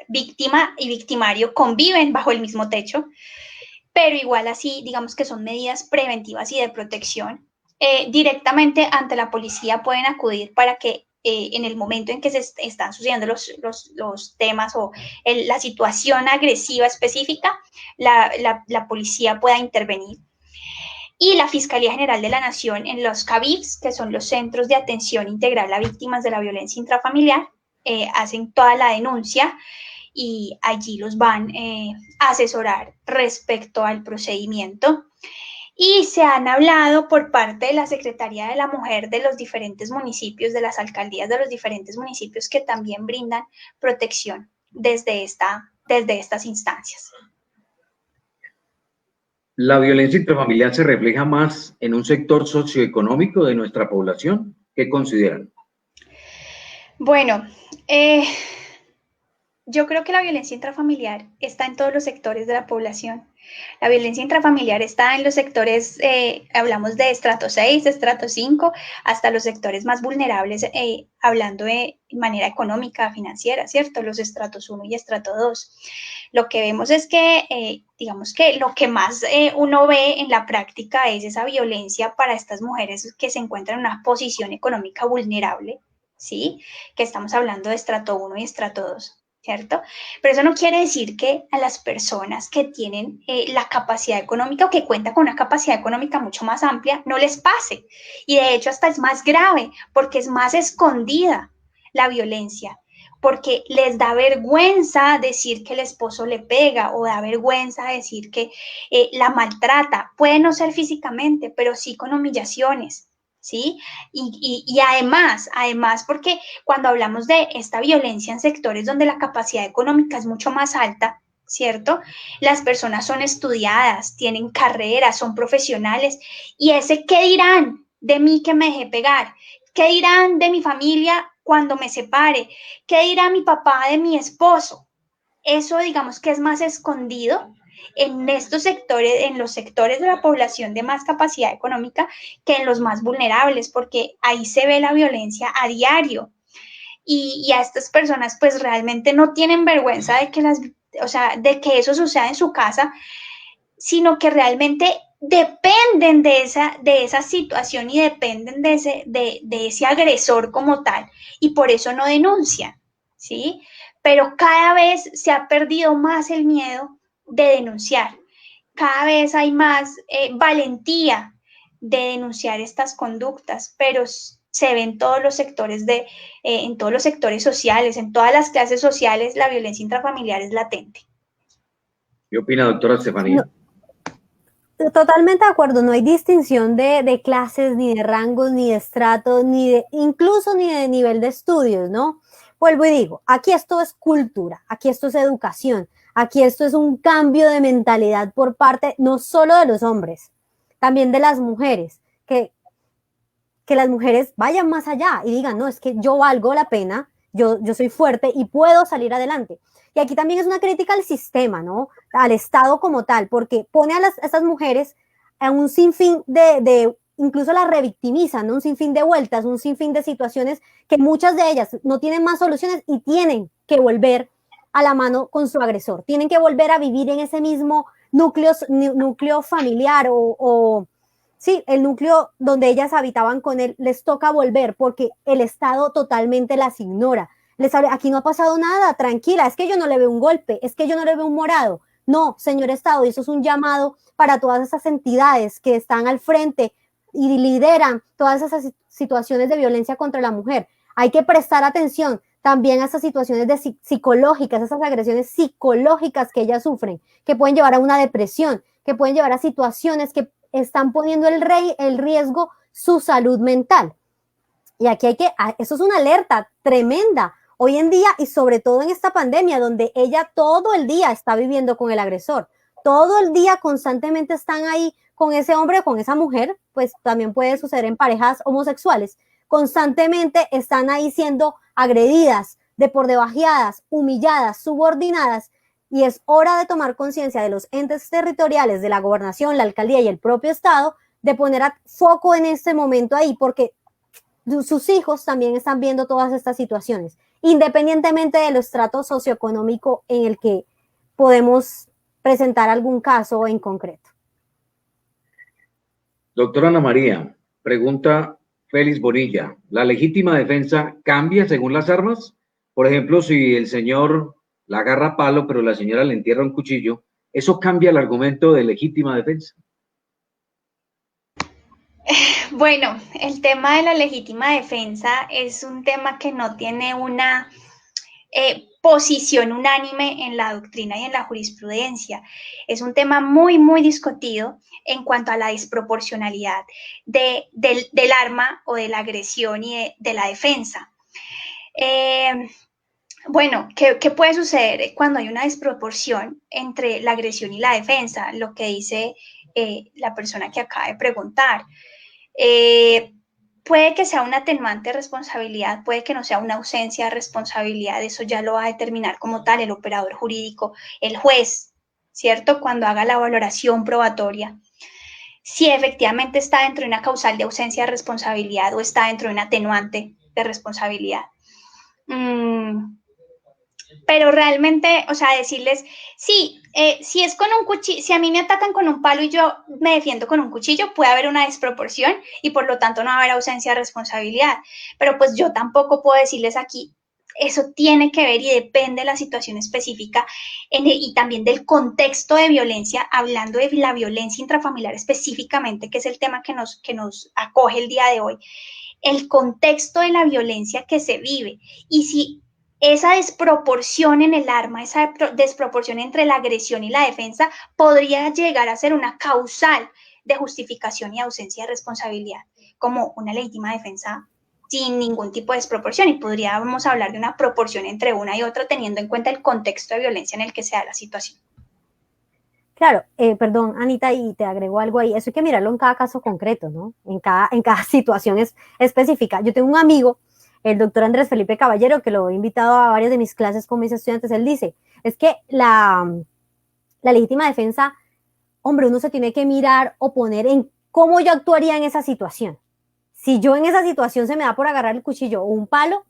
víctima y victimario conviven bajo el mismo techo, pero igual así, digamos que son medidas preventivas y de protección. Directamente ante la policía pueden acudir para que en el momento en que se están sucediendo los temas o la situación agresiva específica, la policía pueda intervenir. Y la Fiscalía General de la Nación en los CAVIFs, que son los Centros de Atención Integral a Víctimas de la Violencia Intrafamiliar, hacen toda la denuncia y allí los van a asesorar respecto al procedimiento. Y se han hablado por parte de la Secretaría de la Mujer de los diferentes municipios, de las alcaldías de los diferentes municipios que también brindan protección desde estas instancias. ¿La violencia intrafamiliar se refleja más en un sector socioeconómico de nuestra población? ¿Qué consideran? Bueno, yo creo que la violencia intrafamiliar está en todos los sectores de la población. La violencia intrafamiliar está en los sectores, hablamos de estrato 6, estrato 5, hasta los sectores más vulnerables, hablando de manera económica, financiera, ¿cierto? Los estratos 1 y estrato 2. Lo que vemos es que, digamos que lo que más uno ve en la práctica es esa violencia para estas mujeres que se encuentran en una posición económica vulnerable, ¿sí? Que estamos hablando de estrato 1 y estrato 2. ¿Cierto? Pero eso no quiere decir que a las personas que tienen la capacidad económica o que cuentan con una capacidad económica mucho más amplia no les pase. Y de hecho hasta es más grave porque es más escondida la violencia, porque les da vergüenza decir que el esposo le pega o da vergüenza decir que la maltrata. Puede no ser físicamente, pero sí con humillaciones. ¿Sí? Y además, porque cuando hablamos de esta violencia en sectores donde la capacidad económica es mucho más alta, ¿cierto? Las personas son estudiadas, tienen carreras, son profesionales, y ese ¿qué dirán de mí que me dejé pegar? ¿Qué dirán de mi familia cuando me separe? ¿Qué dirá mi papá de mi esposo? Eso digamos que es más escondido en estos sectores, en los sectores de la población de más capacidad económica que en los más vulnerables, porque ahí se ve la violencia a diario. Y a estas personas pues realmente no tienen vergüenza de que de que eso suceda en su casa, sino que realmente dependen de esa situación y dependen de ese agresor como tal, y por eso no denuncian, ¿sí? Pero cada vez se ha perdido más el miedo de denunciar. Cada vez hay más valentía de denunciar estas conductas, pero se ve en todos los sectores en todos los sectores sociales, en todas las clases sociales, la violencia intrafamiliar es latente. ¿Qué opina, doctora Estefanía? No, totalmente de acuerdo, no hay distinción de clases, ni de rangos, ni de estratos, incluso ni de nivel de estudios, ¿no? Vuelvo y digo, aquí esto es cultura, aquí esto es educación, aquí esto es un cambio de mentalidad por parte no solo de los hombres, también de las mujeres, que las mujeres vayan más allá y digan, no, es que yo valgo la pena, yo soy fuerte y puedo salir adelante. Y aquí también es una crítica al sistema, ¿no? Al Estado como tal, porque pone a estas mujeres a un sinfín incluso las revictimizan, ¿no? Un sinfín de vueltas, un sinfín de situaciones que muchas de ellas no tienen más soluciones y tienen que volver a la mano con su agresor, tienen que volver a vivir en ese mismo núcleo familiar sí, el núcleo donde ellas habitaban con él, les toca volver porque el Estado totalmente las ignora. Les habla, aquí no ha pasado nada, tranquila, es que yo no le veo un golpe, es que yo no le veo un morado. No, señor Estado, y eso es un llamado para todas esas entidades que están al frente y lideran todas esas situaciones de violencia contra la mujer. Hay que prestar atención también a esas situaciones psicológicas, esas agresiones psicológicas que ellas sufren, que pueden llevar a una depresión, que pueden llevar a situaciones que están poniendo el riesgo su salud mental. Y aquí eso es una alerta tremenda hoy en día y sobre todo en esta pandemia donde ella todo el día está viviendo con el agresor. Todo el día constantemente están ahí con ese hombre o con esa mujer, pues también puede suceder en parejas homosexuales. Constantemente están ahí siendo agredidas, de por debajeadas, humilladas, subordinadas. Y es hora de tomar conciencia de los entes territoriales, de la gobernación, la alcaldía y el propio Estado, de poner foco en este momento ahí, porque sus hijos también están viendo todas estas situaciones, independientemente del estrato socioeconómico en el que podemos presentar algún caso en concreto. Doctora Ana María, pregunta Félix Bonilla, ¿la legítima defensa cambia según las armas? Por ejemplo, si el señor la agarra a palo, pero la señora le entierra un cuchillo, ¿eso cambia el argumento de legítima defensa? Bueno, el tema de la legítima defensa es un tema que no tiene una posición unánime en la doctrina y en la jurisprudencia. Es un tema muy, muy discutido en cuanto a la desproporcionalidad del arma o de la agresión y de la defensa. Bueno, ¿qué puede suceder cuando hay una desproporción entre la agresión y la defensa? Lo que dice la persona que acaba de preguntar. Puede que sea una atenuante de responsabilidad, puede que no sea una ausencia de responsabilidad, eso ya lo va a determinar como tal el operador jurídico, el juez, ¿cierto? Cuando haga la valoración probatoria. Si efectivamente está dentro de una causal de ausencia de responsabilidad o está dentro de una atenuante de responsabilidad. Pero realmente, o sea, decirles, sí, si es con un cuchillo, si a mí me atacan con un palo y yo me defiendo con un cuchillo, puede haber una desproporción y por lo tanto no va a haber ausencia de responsabilidad. Pero pues yo tampoco puedo decirles aquí, eso tiene que ver y depende de la situación específica y también del contexto de violencia, hablando de la violencia intrafamiliar específicamente, que es el tema que nos acoge el día de hoy, el contexto de la violencia que se vive. Y si esa desproporción en el arma, esa desproporción entre la agresión y la defensa podría llegar a ser una causal de justificación y ausencia de responsabilidad, como una legítima defensa sin ningún tipo de desproporción, y podríamos hablar de una proporción entre una y otra teniendo en cuenta el contexto de violencia en el que se da la situación. Claro, perdón, Anita, y te agrego algo ahí. Eso hay que mirarlo en cada caso concreto, ¿no? En cada situación específica. Yo tengo un amigo, el doctor Andrés Felipe Caballero, que lo he invitado a varias de mis clases con mis estudiantes. Él dice, es que la legítima defensa, hombre, uno se tiene que mirar o poner en cómo yo actuaría en esa situación. Si yo en esa situación se me da por agarrar el cuchillo o un palo,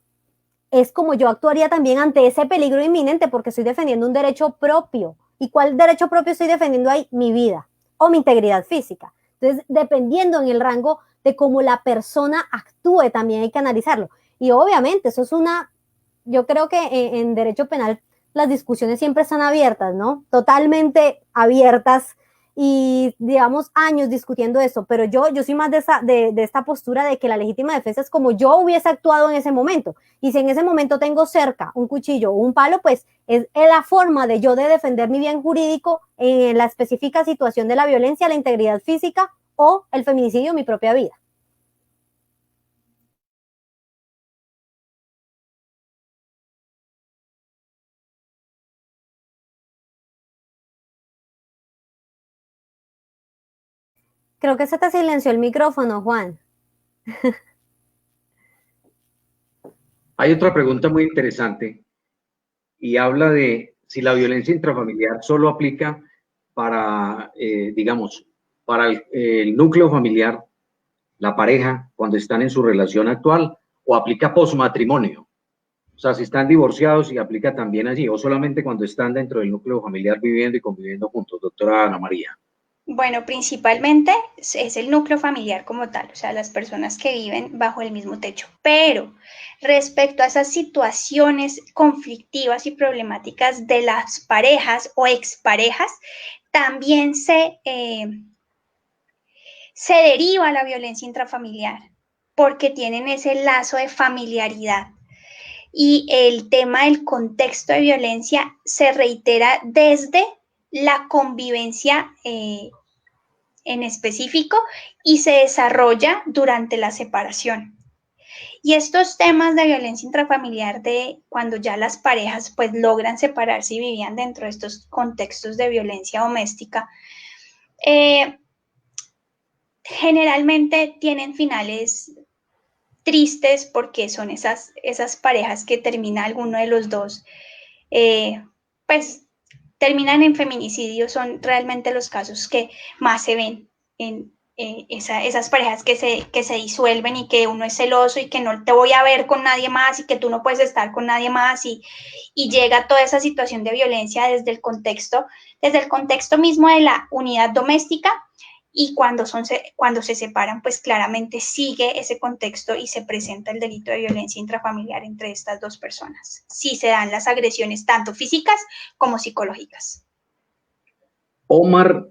es como yo actuaría también ante ese peligro inminente porque estoy defendiendo un derecho propio. ¿Y cuál derecho propio estoy defendiendo ahí? Mi vida o mi integridad física. Entonces, dependiendo en el rango de cómo la persona actúe, también hay que analizarlo. Y obviamente, eso es yo creo que en derecho penal las discusiones siempre están abiertas, ¿no? Totalmente abiertas y, digamos, años discutiendo eso, pero yo soy más de esta postura de que la legítima defensa es como yo hubiese actuado en ese momento, y si en ese momento tengo cerca un cuchillo o un palo, pues es la forma de yo de defender mi bien jurídico en la específica situación de la violencia, la integridad física o el feminicidio, mi propia vida. Creo que se te silenció el micrófono, Juan. Hay otra pregunta muy interesante y habla de si la violencia intrafamiliar solo aplica para, digamos, para el núcleo familiar, la pareja, cuando están en su relación actual, o aplica posmatrimonio. O sea, si están divorciados y aplica también allí, o solamente cuando están dentro del núcleo familiar viviendo y conviviendo juntos, doctora Ana María. Bueno, principalmente es el núcleo familiar como tal, o sea, las personas que viven bajo el mismo techo. Pero respecto a esas situaciones conflictivas y problemáticas de las parejas o exparejas, también se deriva la violencia intrafamiliar porque tienen ese lazo de familiaridad. Y el tema del contexto de violencia se reitera desde la convivencia en específico y se desarrolla durante la separación. Y estos temas de violencia intrafamiliar, de cuando ya las parejas pues logran separarse y vivían dentro de estos contextos de violencia doméstica, generalmente tienen finales tristes porque son esas parejas que termina alguno de los dos, pues terminan en feminicidio. Son realmente los casos que más se ven en esas parejas que se disuelven y que uno es celoso y que no te voy a ver con nadie más y que tú no puedes estar con nadie más y llega toda esa situación de violencia desde el contexto mismo de la unidad doméstica y cuando se separan, pues claramente sigue ese contexto y se presenta el delito de violencia intrafamiliar entre estas dos personas, si se dan las agresiones tanto físicas como psicológicas. Omar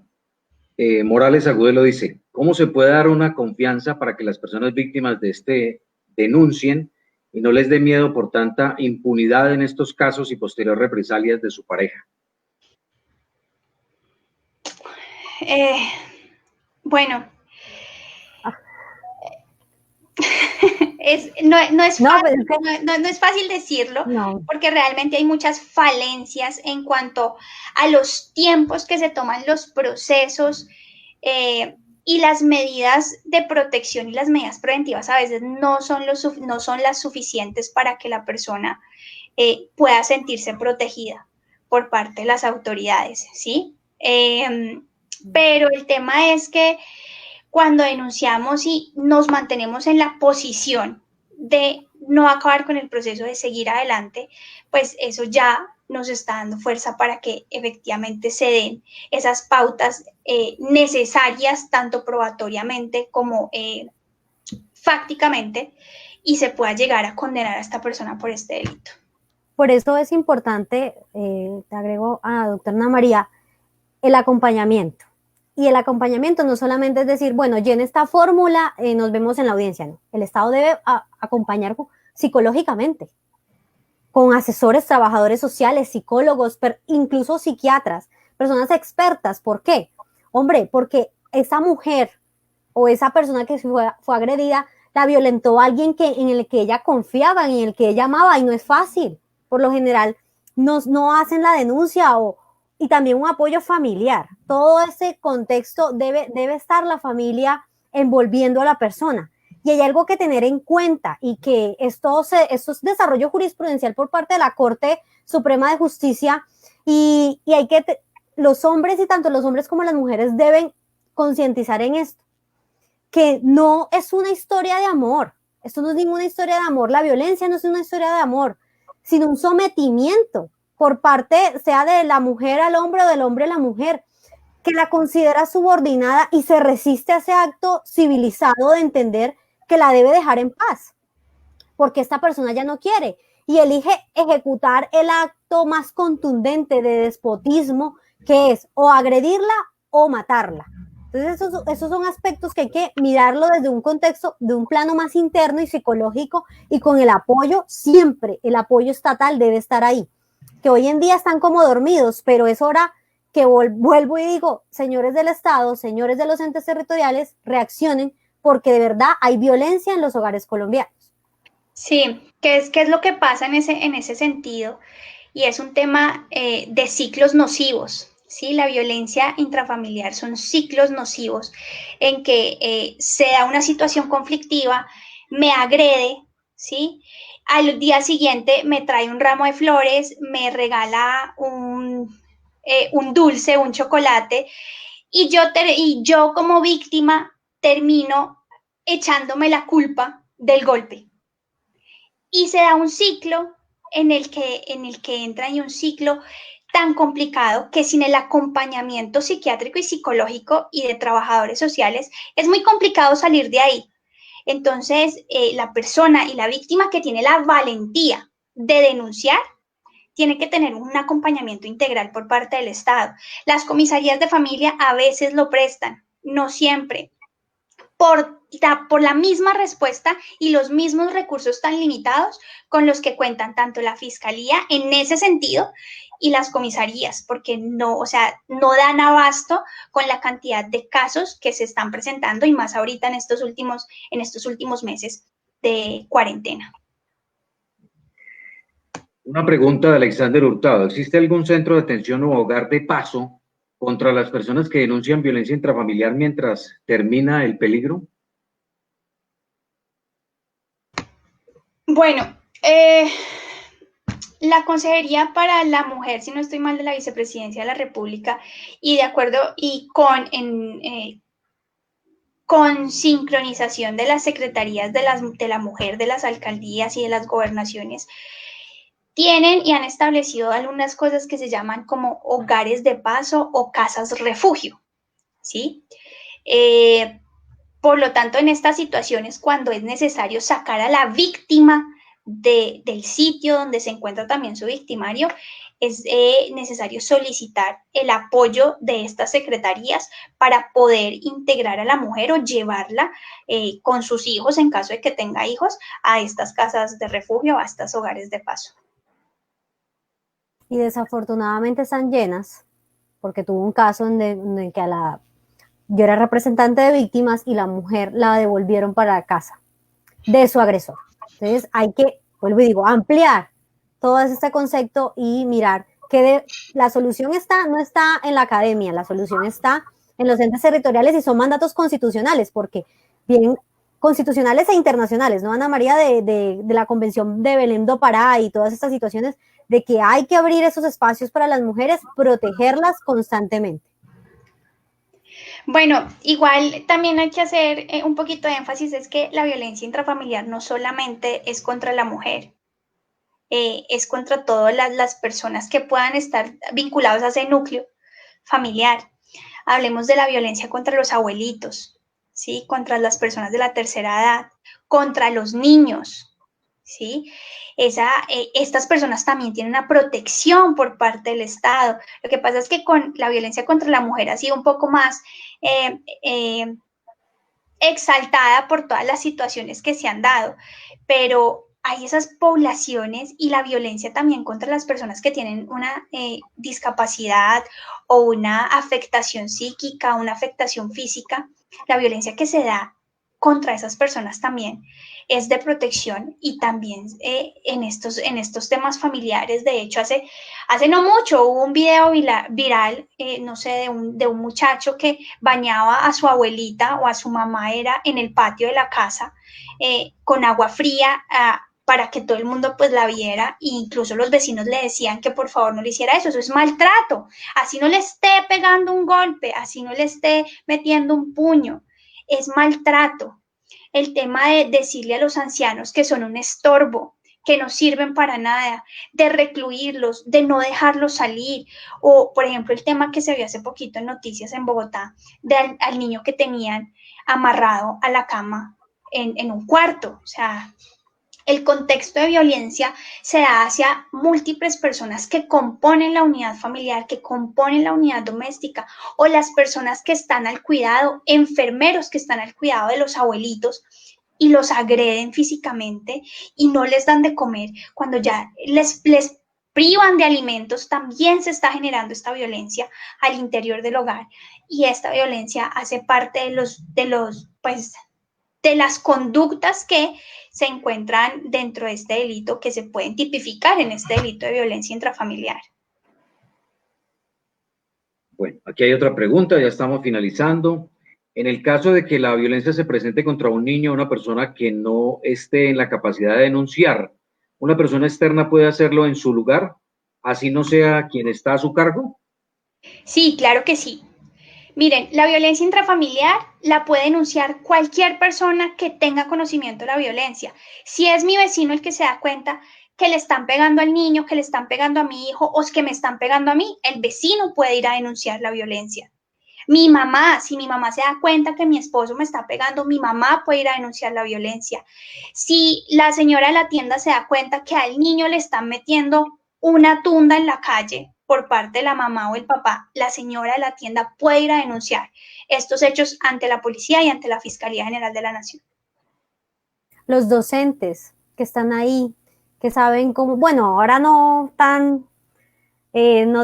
Morales Agudelo dice, ¿cómo se puede dar una confianza para que las personas víctimas de este denuncien y no les dé miedo por tanta impunidad en estos casos y posterior represalias de su pareja? Bueno, no es fácil decirlo, porque realmente hay muchas falencias en cuanto a los tiempos que se toman los procesos y las medidas de protección y las medidas preventivas a veces no son las suficientes para que la persona pueda sentirse protegida por parte de las autoridades, ¿sí? Pero el tema es que cuando denunciamos y nos mantenemos en la posición de no acabar con el proceso, de seguir adelante, pues eso ya nos está dando fuerza para que efectivamente se den esas pautas necesarias, tanto probatoriamente como fácticamente, y se pueda llegar a condenar a esta persona por este delito. Por eso es importante, te agrego a doctora Ana María, el acompañamiento. Y el acompañamiento no solamente es decir, bueno, llene esta fórmula, nos vemos en la audiencia, no. El Estado debe acompañar psicológicamente, con asesores, trabajadores sociales, psicólogos, incluso psiquiatras, personas expertas. ¿Por qué? Hombre, porque esa mujer o esa persona que fue agredida la violentó a alguien en el que ella confiaba, en el que ella amaba, y no es fácil. Por lo general no hacen la denuncia y también un apoyo familiar. Todo ese contexto debe estar la familia envolviendo a la persona. Y hay algo que tener en cuenta, y que esto es desarrollo jurisprudencial por parte de la Corte Suprema de Justicia, y hay que, los hombres, y tanto los hombres como las mujeres deben concientizar en esto, que no es una historia de amor. Esto no es ninguna historia de amor. La violencia no es una historia de amor, sino un sometimiento por parte, sea de la mujer al hombre o del hombre a la mujer, que la considera subordinada y se resiste a ese acto civilizado de entender que la debe dejar en paz, porque esta persona ya no quiere, y elige ejecutar el acto más contundente de despotismo, que es o agredirla o matarla. Entonces esos son aspectos que hay que mirarlo desde un contexto, de un plano más interno y psicológico, y con el apoyo, siempre el apoyo estatal debe estar ahí, que hoy en día están como dormidos, pero es hora que vuelvo y digo, señores del Estado, señores de los entes territoriales, reaccionen, porque de verdad hay violencia en los hogares colombianos. Sí, ¿qué es lo que pasa en ese sentido? Y es un tema de ciclos nocivos, ¿sí? La violencia intrafamiliar son ciclos nocivos en que se da una situación conflictiva, me agrede, ¿sí? Al día siguiente me trae un ramo de flores, me regala un dulce, un chocolate, y yo como víctima termino echándome la culpa del golpe. Y se da un ciclo en el que entra, y un ciclo tan complicado que sin el acompañamiento psiquiátrico y psicológico y de trabajadores sociales es muy complicado salir de ahí. Entonces, la persona y la víctima que tiene la valentía de denunciar tiene que tener un acompañamiento integral por parte del Estado. Las comisarías de familia a veces lo prestan, no siempre, por la misma respuesta y los mismos recursos tan limitados con los que cuentan tanto la Fiscalía en ese sentido y las comisarías, porque no dan abasto con la cantidad de casos que se están presentando, y más ahorita en estos últimos meses de cuarentena. Una pregunta de Alexander Hurtado. ¿Existe algún centro de atención o hogar de paso contra las personas que denuncian violencia intrafamiliar mientras termina el peligro? Bueno, la Consejería para la Mujer, si no estoy mal, de la Vicepresidencia de la República, y de acuerdo y con sincronización de las secretarías de la mujer, de las alcaldías y de las gobernaciones, tienen y han establecido algunas cosas que se llaman como hogares de paso o casas refugio, ¿sí? Por lo tanto, en estas situaciones, cuando es necesario sacar a la víctima del sitio donde se encuentra también su victimario, es necesario solicitar el apoyo de estas secretarías para poder integrar a la mujer o llevarla con sus hijos, en caso de que tenga hijos, a estas casas de refugio, a estos hogares de paso. Y desafortunadamente están llenas, porque tuvo un caso en que yo era representante de víctimas y la mujer la devolvieron para casa de su agresor. Entonces hay que, vuelvo y digo, ampliar todo este concepto y mirar que la solución no está en la academia, la solución está en los entes territoriales y son mandatos constitucionales, porque bien constitucionales e internacionales, ¿no, Ana María? De la Convención de Belém do Pará y todas estas situaciones de que hay que abrir esos espacios para las mujeres, protegerlas constantemente. Bueno, igual también hay que hacer un poquito de énfasis, es que la violencia intrafamiliar no solamente es contra la mujer, es contra todas las personas que puedan estar vinculados a ese núcleo familiar. Hablemos de la violencia contra los abuelitos, ¿sí? Contra las personas de la tercera edad, contra los niños, ¿sí? Estas personas también tienen una protección por parte del Estado. Lo que pasa es que con la violencia contra la mujer ha sido un poco más exaltada por todas las situaciones que se han dado, pero hay esas poblaciones y la violencia también contra las personas que tienen una discapacidad o una afectación psíquica, una afectación física. La violencia que se da contra esas personas también es de protección y también en estos temas familiares. De hecho, hace no mucho hubo un video viral, no sé, de un muchacho que bañaba a su abuelita o a su mamá, era en el patio de la casa, con agua fría, para que todo el mundo pues la viera, e incluso los vecinos le decían que por favor no le hiciera eso es maltrato, así no le esté pegando un golpe, así no le esté metiendo un puño, es maltrato. El tema de decirle a los ancianos que son un estorbo, que no sirven para nada, de recluirlos, de no dejarlos salir, o por ejemplo el tema que se vio hace poquito en noticias en Bogotá, al niño que tenían amarrado a la cama en un cuarto. O sea, el contexto de violencia se da hacia múltiples personas que componen la unidad familiar, que componen la unidad doméstica, o las personas que están al cuidado, enfermeros que están al cuidado de los abuelitos y los agreden físicamente y no les dan de comer. Cuando ya les privan de alimentos, también se está generando esta violencia al interior del hogar, y esta violencia hace parte de las conductas que se encuentran dentro de este delito, que se pueden tipificar en este delito de violencia intrafamiliar. Bueno, aquí hay otra pregunta, ya estamos finalizando. En el caso de que la violencia se presente contra un niño o una persona que no esté en la capacidad de denunciar, ¿una persona externa puede hacerlo en su lugar, así no sea quien está a su cargo? Sí, claro que sí. Miren, la violencia intrafamiliar la puede denunciar cualquier persona que tenga conocimiento de la violencia. Si es mi vecino el que se da cuenta que le están pegando al niño, que le están pegando a mi hijo o que me están pegando a mí, el vecino puede ir a denunciar la violencia. Mi mamá, si mi mamá se da cuenta que mi esposo me está pegando, mi mamá puede ir a denunciar la violencia. Si la señora de la tienda se da cuenta que al niño le están metiendo una tunda en la calle por parte de la mamá o el papá, la señora de la tienda puede ir a denunciar estos hechos ante la policía y ante la Fiscalía General de la Nación. Los docentes que están ahí, que saben cómo, bueno, ahora no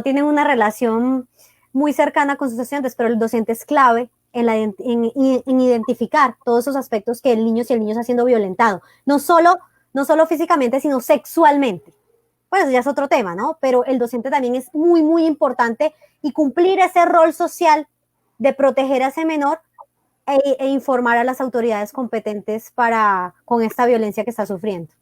tienen una relación muy cercana con sus estudiantes, pero el docente es clave en identificar todos esos aspectos que si el niño está siendo violentado, no solo físicamente, sino sexualmente. Bueno, eso ya es otro tema, ¿no? Pero el docente también es muy, muy importante, y cumplir ese rol social de proteger a ese menor e informar a las autoridades competentes con esta violencia que está sufriendo.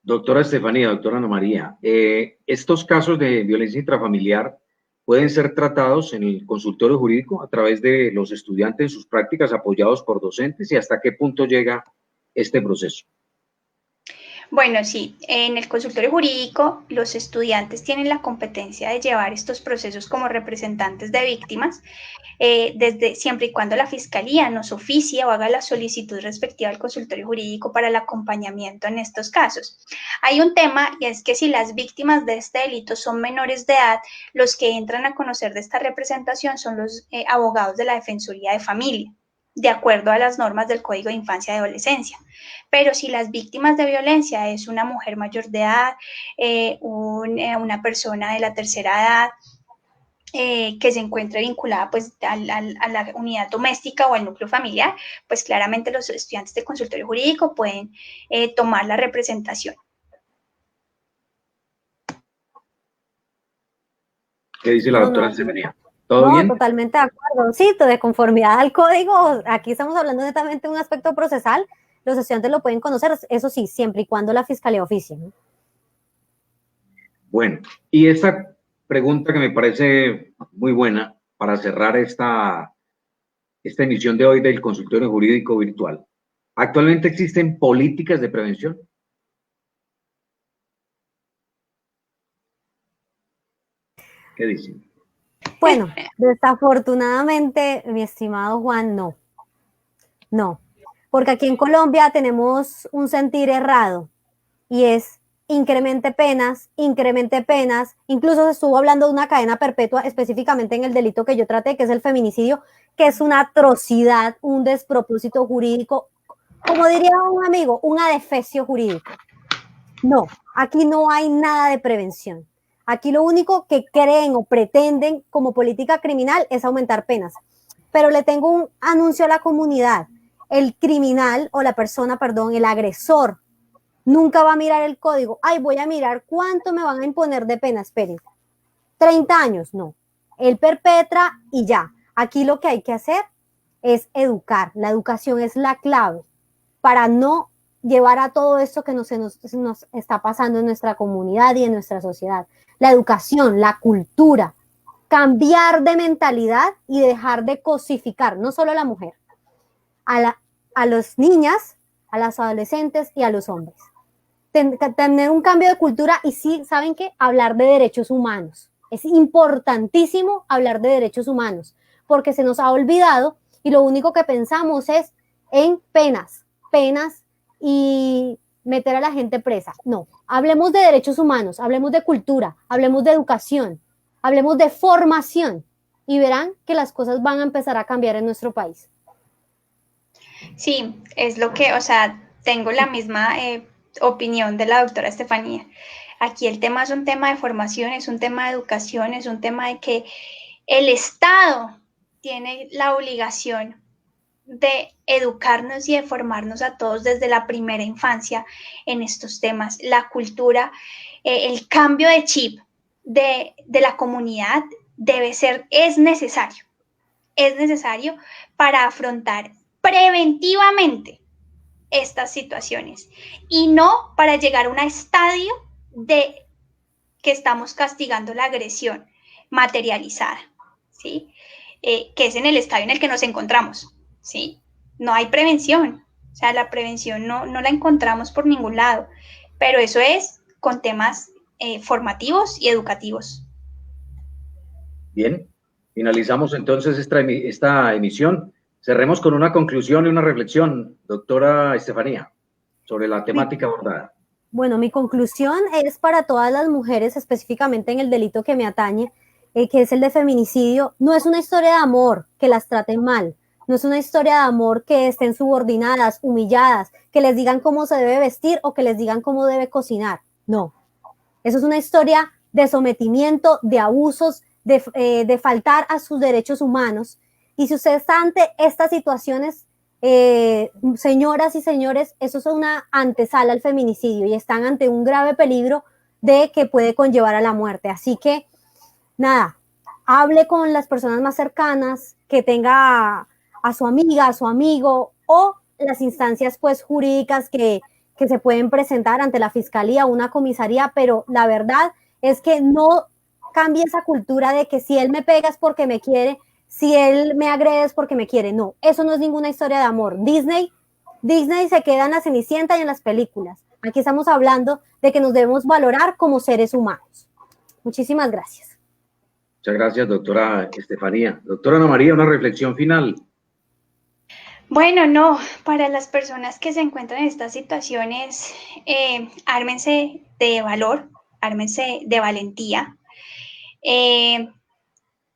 Doctora Estefanía, doctora Ana María, estos casos de violencia intrafamiliar pueden ser tratados en el consultorio jurídico a través de los estudiantes en sus prácticas apoyados por docentes, ¿y hasta qué punto llega este proceso? Bueno, sí, en el consultorio jurídico los estudiantes tienen la competencia de llevar estos procesos como representantes de víctimas, desde siempre y cuando la fiscalía nos oficie o haga la solicitud respectiva al consultorio jurídico para el acompañamiento en estos casos. Hay un tema, y es que si las víctimas de este delito son menores de edad, los que entran a conocer de esta representación son los abogados de la Defensoría de Familia, de acuerdo a las normas del Código de Infancia y Adolescencia. Pero si las víctimas de violencia es una mujer mayor de edad, una persona de la tercera edad, que se encuentre vinculada pues a la unidad doméstica o al núcleo familiar, pues claramente los estudiantes de consultorio jurídico pueden tomar la representación. ¿Qué dice la doctora Estefanía? ¿Todo bien? Totalmente de acuerdo. Sí, de conformidad al código, aquí estamos hablando netamente de un aspecto procesal, los estudiantes lo pueden conocer, eso sí, siempre y cuando la fiscalía oficie, ¿no? Bueno, y esta pregunta que me parece muy buena para cerrar esta emisión de hoy del consultorio jurídico virtual. ¿Actualmente existen políticas de prevención? ¿Qué dicen? Bueno, desafortunadamente, mi estimado Juan, no, porque aquí en Colombia tenemos un sentir errado y es incremente penas, incluso se estuvo hablando de una cadena perpetua específicamente en el delito que yo traté, que es el feminicidio, que es una atrocidad, un despropósito jurídico, como diría un amigo, un adefesio jurídico. No, aquí no hay nada de prevención. Aquí lo único que creen o pretenden como política criminal es aumentar penas. Pero le tengo un anuncio a la comunidad. El criminal o la persona, perdón, el agresor, nunca va a mirar el código. Ay, voy a mirar cuánto me van a imponer de pena. Esperen, 30 años, no. Él perpetra y ya. Aquí lo que hay que hacer es educar. La educación es la clave para no llevar a todo esto que nos está pasando en nuestra comunidad y en nuestra sociedad. La educación, la cultura, cambiar de mentalidad y dejar de cosificar, no solo a la mujer, a las niñas, a las adolescentes y a los hombres. Tener un cambio de cultura y sí, ¿saben qué? Hablar de derechos humanos. Es importantísimo hablar de derechos humanos porque se nos ha olvidado y lo único que pensamos es en penas y meter a la gente presa. No, hablemos de derechos humanos, hablemos de cultura, hablemos de educación, hablemos de formación y verán que las cosas van a empezar a cambiar en nuestro país. Sí, es lo que, o sea, tengo la misma opinión de la doctora Estefanía. Aquí el tema es un tema de formación, es un tema de educación, es un tema de que el Estado tiene la obligación de educarnos y de formarnos a todos desde la primera infancia en estos temas. La cultura, el cambio de chip de la comunidad es necesario para afrontar preventivamente estas situaciones y no para llegar a un estadio de que estamos castigando la agresión materializada, ¿sí? Que es en el estadio en el que nos encontramos, ¿sí? No hay prevención, o sea, la prevención no la encontramos por ningún lado, pero eso es con temas formativos y educativos. Bien, finalizamos entonces esta emisión. Cerremos con una conclusión y una reflexión, doctora Estefanía, sobre la temática abordada. Bueno, mi conclusión es para todas las mujeres, específicamente en el delito que me atañe, que es el de feminicidio. No es una historia de amor que las traten mal, no es una historia de amor que estén subordinadas, humilladas, que les digan cómo se debe vestir o que les digan cómo debe cocinar. No, eso es una historia de sometimiento, de abusos, de faltar a sus derechos humanos. Y si usted está ante estas situaciones, señoras y señores, eso es una antesala al feminicidio y están ante un grave peligro de que puede conllevar a la muerte. Así que, nada, hable con las personas más cercanas, que tenga a su amiga, a su amigo o las instancias pues jurídicas que se pueden presentar ante la fiscalía o una comisaría, pero la verdad es que no cambie esa cultura de que si él me pega es porque me quiere, si él me agrede es porque me quiere. No, eso no es ninguna historia de amor. Disney se queda en la Cenicienta y en las películas. Aquí estamos hablando de que nos debemos valorar como seres humanos. Muchísimas gracias. Muchas gracias, doctora Estefanía. Doctora Ana María, una reflexión final. Bueno, no, para las personas que se encuentran en estas situaciones, ármense de valor, ármense de valentía,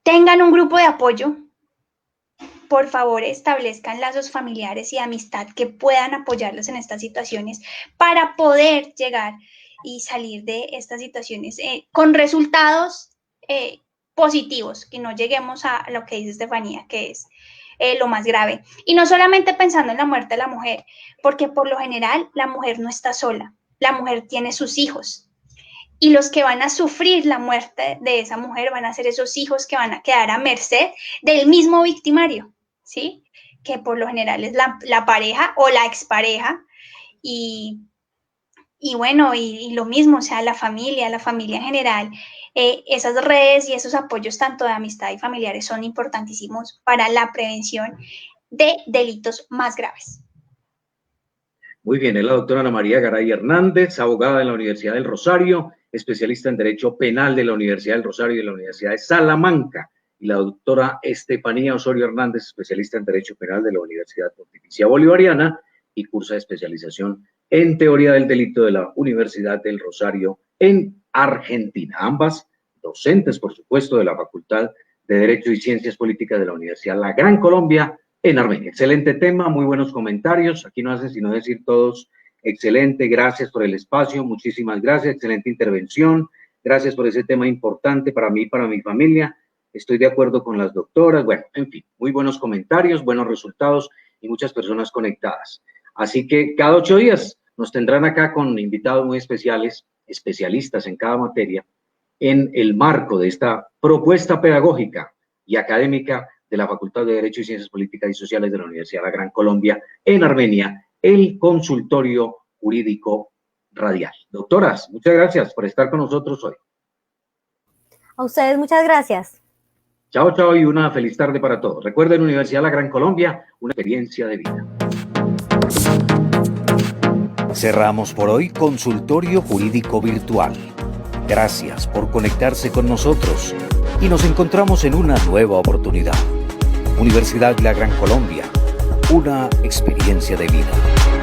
tengan un grupo de apoyo, por favor establezcan lazos familiares y de amistad que puedan apoyarlos en estas situaciones para poder llegar y salir de estas situaciones con resultados positivos, que no lleguemos a lo que dice Estefanía, que es lo más grave. Y no solamente pensando en la muerte de la mujer, porque por lo general la mujer no está sola, la mujer tiene sus hijos. Y los que van a sufrir la muerte de esa mujer van a ser esos hijos que van a quedar a merced del mismo victimario, ¿sí? Que por lo general es la pareja o la expareja. Y bueno, y lo mismo, o sea, la familia en general. Esas redes y esos apoyos tanto de amistad y familiares son importantísimos para la prevención de delitos más graves. Muy bien, es la doctora Ana María Garay Hernández, abogada de la Universidad del Rosario, especialista en Derecho Penal de la Universidad del Rosario y de la Universidad de Salamanca, y la doctora Estefanía Osorio Hernández, especialista en Derecho Penal de la Universidad Pontificia Bolivariana y cursa de especialización en Teoría del Delito de la Universidad del Rosario en Argentina. Ambas docentes, por supuesto, de la Facultad de Derecho y Ciencias Políticas de la Universidad La Gran Colombia en Armenia. Excelente tema, muy buenos comentarios. Aquí no hacen sino decir todos, excelente, gracias por el espacio, muchísimas gracias, excelente intervención, gracias por ese tema importante para mí y para mi familia. Estoy de acuerdo con las doctoras. Bueno, en fin, muy buenos comentarios, buenos resultados y muchas personas conectadas. Así que cada 8 días nos tendrán acá con invitados muy especiales, especialistas en cada materia, en el marco de esta propuesta pedagógica y académica de la Facultad de Derecho y Ciencias Políticas y Sociales de la Universidad La Gran Colombia en Armenia, el consultorio jurídico radial. Doctoras, muchas gracias por estar con nosotros hoy. A ustedes muchas gracias. Chao, chao y una feliz tarde para todos. Recuerden, Universidad La Gran Colombia, una experiencia de vida. Cerramos por hoy Consultorio Jurídico Virtual. Gracias por conectarse con nosotros y nos encontramos en una nueva oportunidad. Universidad La Gran Colombia, una experiencia de vida.